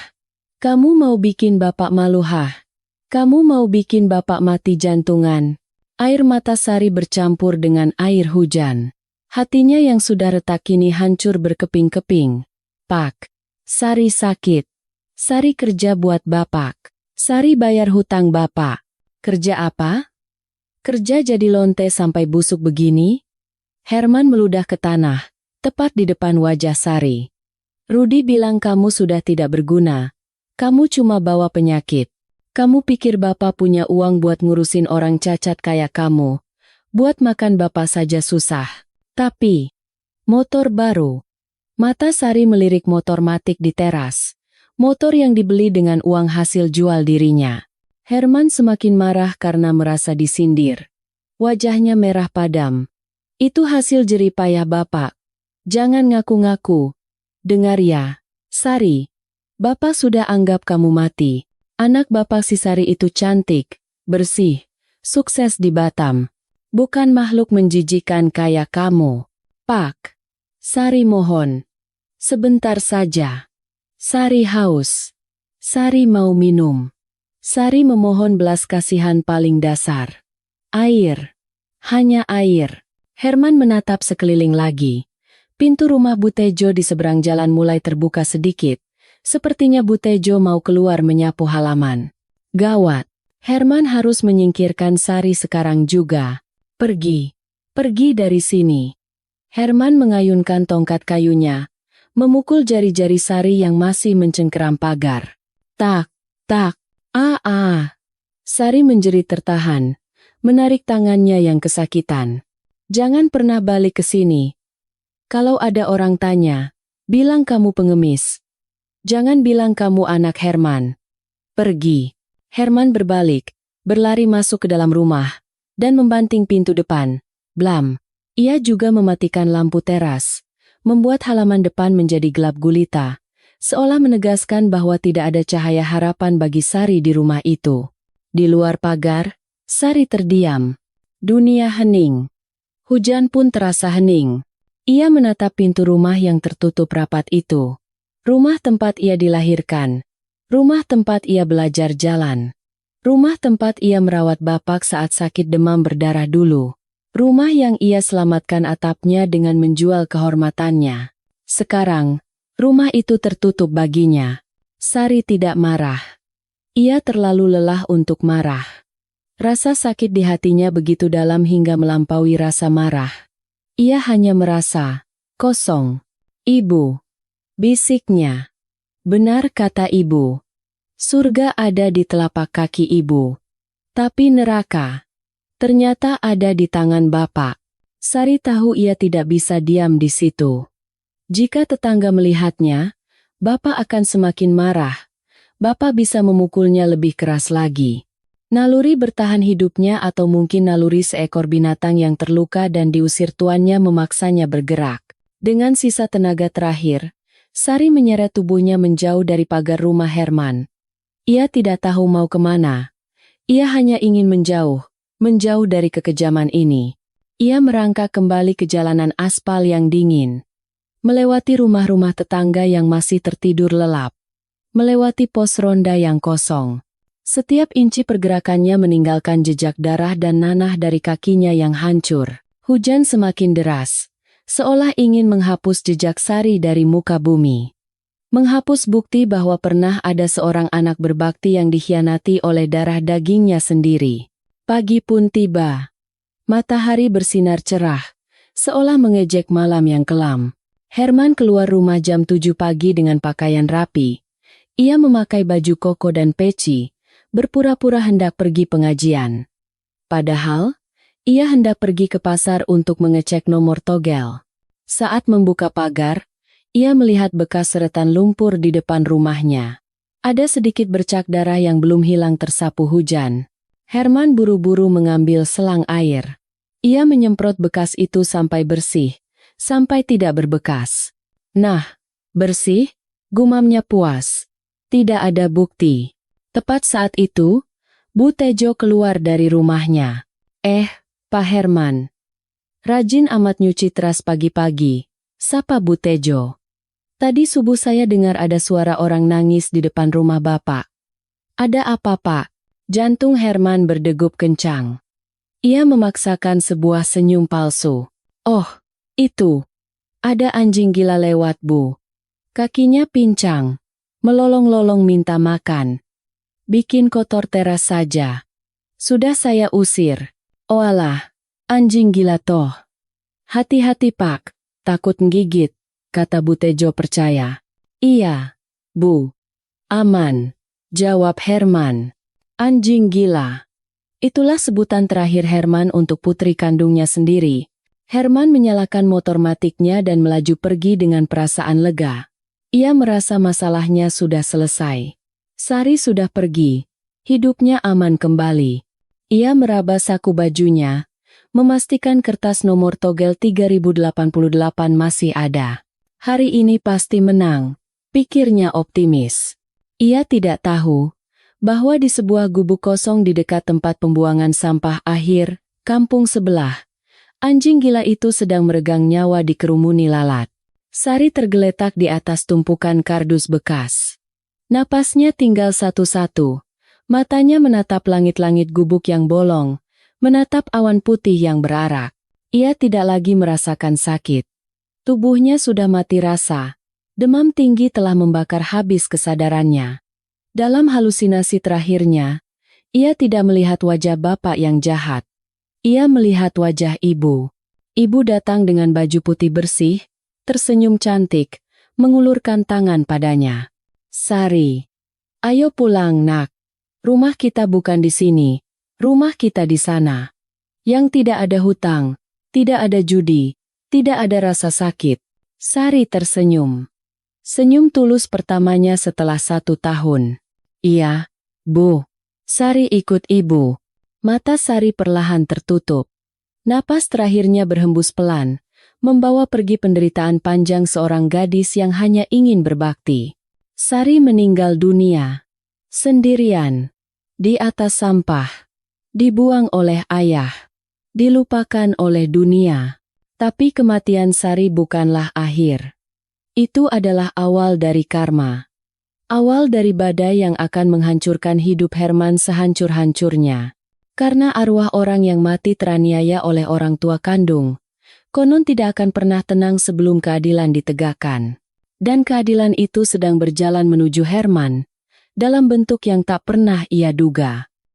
Kamu mau bikin bapak malu hah? Kamu mau bikin bapak mati jantungan? Air mata Sari bercampur dengan air hujan. Hatinya yang sudah retak kini hancur berkeping-keping. Pak. Sari sakit. Sari kerja buat bapak. Sari bayar hutang bapak. Kerja apa? Kerja jadi lonte sampai busuk begini? Herman meludah ke tanah, tepat di depan wajah Sari. Rudy bilang kamu sudah tidak berguna. Kamu cuma bawa penyakit. Kamu pikir bapak punya uang buat ngurusin orang cacat kayak kamu. Buat makan bapak saja susah. Tapi, motor baru. Mata Sari melirik motor matik di teras. Motor yang dibeli dengan uang hasil jual dirinya. Herman semakin marah karena merasa disindir. Wajahnya merah padam. Itu hasil jeripayah bapak. Jangan ngaku-ngaku. Dengar ya, Sari. Bapak sudah anggap kamu mati. Anak bapak si Sari itu cantik, bersih, sukses di Batam. Bukan makhluk menjijikan kayak kamu. Pak. Sari mohon. Sebentar saja. Sari haus. Sari mau minum. Sari memohon belas kasihan paling dasar. Air. Hanya air. Herman menatap sekeliling lagi. Pintu rumah Bu Tejo di seberang jalan mulai terbuka sedikit. Sepertinya Bu Tejo mau keluar menyapu halaman. Gawat. Herman harus menyingkirkan Sari sekarang juga. Pergi. Pergi dari sini. Herman mengayunkan tongkat kayunya, memukul jari-jari Sari yang masih mencengkeram pagar. Tak, tak, Sari menjerit tertahan, menarik tangannya yang kesakitan. Jangan pernah balik ke sini. Kalau ada orang tanya, bilang kamu pengemis. Jangan bilang kamu anak Herman. Pergi. Herman berbalik, berlari masuk ke dalam rumah, dan membanting pintu depan. Blam. Ia juga mematikan lampu teras, membuat halaman depan menjadi gelap gulita, seolah menegaskan bahwa tidak ada cahaya harapan bagi Sari di rumah itu. Di luar pagar, Sari terdiam. Dunia hening. Hujan pun terasa hening. Ia menatap pintu rumah yang tertutup rapat itu. Rumah tempat ia dilahirkan. Rumah tempat ia belajar jalan. Rumah tempat ia merawat bapak saat sakit demam berdarah dulu. Rumah yang ia selamatkan atapnya dengan menjual kehormatannya. Sekarang, rumah itu tertutup baginya. Sari tidak marah. Ia terlalu lelah untuk marah. Rasa sakit di hatinya begitu dalam hingga melampaui rasa marah. Ia hanya merasa kosong. Ibu, bisiknya. Benar kata ibu. Surga ada di telapak kaki ibu. Tapi neraka ternyata ada di tangan bapak. Sari tahu ia tidak bisa diam di situ. Jika tetangga melihatnya, bapak akan semakin marah. Bapak bisa memukulnya lebih keras lagi. Naluri bertahan hidupnya atau mungkin naluri seekor binatang yang terluka dan diusir tuannya memaksanya bergerak. Dengan sisa tenaga terakhir, Sari menyeret tubuhnya menjauh dari pagar rumah Herman. Ia tidak tahu mau kemana. Ia hanya ingin menjauh dari kekejaman ini. Ia merangkak kembali ke jalanan aspal yang dingin. Melewati rumah-rumah tetangga yang masih tertidur lelap. Melewati pos ronda yang kosong. Setiap inci pergerakannya meninggalkan jejak darah dan nanah dari kakinya yang hancur. Hujan semakin deras, seolah ingin menghapus jejak Sari dari muka bumi. Menghapus bukti bahwa pernah ada seorang anak berbakti yang dikhianati oleh darah dagingnya sendiri. Pagi pun tiba. Matahari bersinar cerah, seolah mengejek malam yang kelam. Herman keluar rumah jam 7 pagi dengan pakaian rapi. Ia memakai baju koko dan peci, berpura-pura hendak pergi pengajian. Padahal, ia hendak pergi ke pasar untuk mengecek nomor togel. Saat membuka pagar, ia melihat bekas seretan lumpur di depan rumahnya. Ada sedikit bercak darah yang belum hilang tersapu hujan. Herman buru-buru mengambil selang air. Ia menyemprot bekas itu sampai bersih, sampai tidak berbekas. Nah, bersih, gumamnya puas. Tidak ada bukti. Tepat saat itu, Bu Tejo keluar dari rumahnya. Pak Herman. Rajin amat nyuci teras pagi-pagi, sapa Bu Tejo. Tadi subuh saya dengar ada suara orang nangis di depan rumah Bapak. Ada apa, Pak? Jantung Herman berdegup kencang. Ia memaksakan sebuah senyum palsu. Oh, itu. Ada anjing gila lewat, Bu. Kakinya pincang. Melolong-lolong minta makan. Bikin kotor teras saja. Sudah saya usir. Oalah, anjing gila toh. Hati-hati Pak, takut ngigit, kata Bu Tejo percaya. Iya, Bu. Aman, jawab Herman. Anjing gila. Itulah sebutan terakhir Herman untuk putri kandungnya sendiri. Herman menyalakan motor matiknya dan melaju pergi dengan perasaan lega. Ia merasa masalahnya sudah selesai. Sari sudah pergi. Hidupnya aman kembali. Ia meraba saku bajunya, memastikan kertas nomor togel 3088 masih ada. Hari ini pasti menang, pikirnya optimis. Ia tidak tahu bahwa di sebuah gubuk kosong di dekat tempat pembuangan sampah akhir, kampung sebelah, anjing gila itu sedang meregang nyawa di kerumuni lalat. Sari tergeletak di atas tumpukan kardus bekas. Napasnya tinggal satu-satu. Matanya menatap langit-langit gubuk yang bolong, menatap awan putih yang berarak. Ia tidak lagi merasakan sakit. Tubuhnya sudah mati rasa. Demam tinggi telah membakar habis kesadarannya. Dalam halusinasi terakhirnya, ia tidak melihat wajah bapak yang jahat. Ia melihat wajah ibu. Ibu datang dengan baju putih bersih, tersenyum cantik, mengulurkan tangan padanya. Sari, ayo pulang nak. Rumah kita bukan di sini, rumah kita di sana. Yang tidak ada hutang, tidak ada judi, tidak ada rasa sakit. Sari tersenyum. Senyum tulus pertamanya setelah 1 tahun. Iya, Bu. Sari ikut ibu. Mata Sari perlahan tertutup. Napas terakhirnya berhembus pelan, membawa pergi penderitaan panjang seorang gadis yang hanya ingin berbakti. Sari meninggal dunia. Sendirian. Di atas sampah. Dibuang oleh ayah. Dilupakan oleh dunia. Tapi kematian Sari bukanlah akhir. Itu adalah awal dari karma. Awal dari badai yang akan menghancurkan hidup Herman sehancur-hancurnya. Karena arwah orang yang mati teraniaya oleh orang tua kandung, konon tidak akan pernah tenang sebelum keadilan ditegakkan. Dan keadilan itu sedang berjalan menuju Herman, dalam bentuk yang tak pernah ia duga.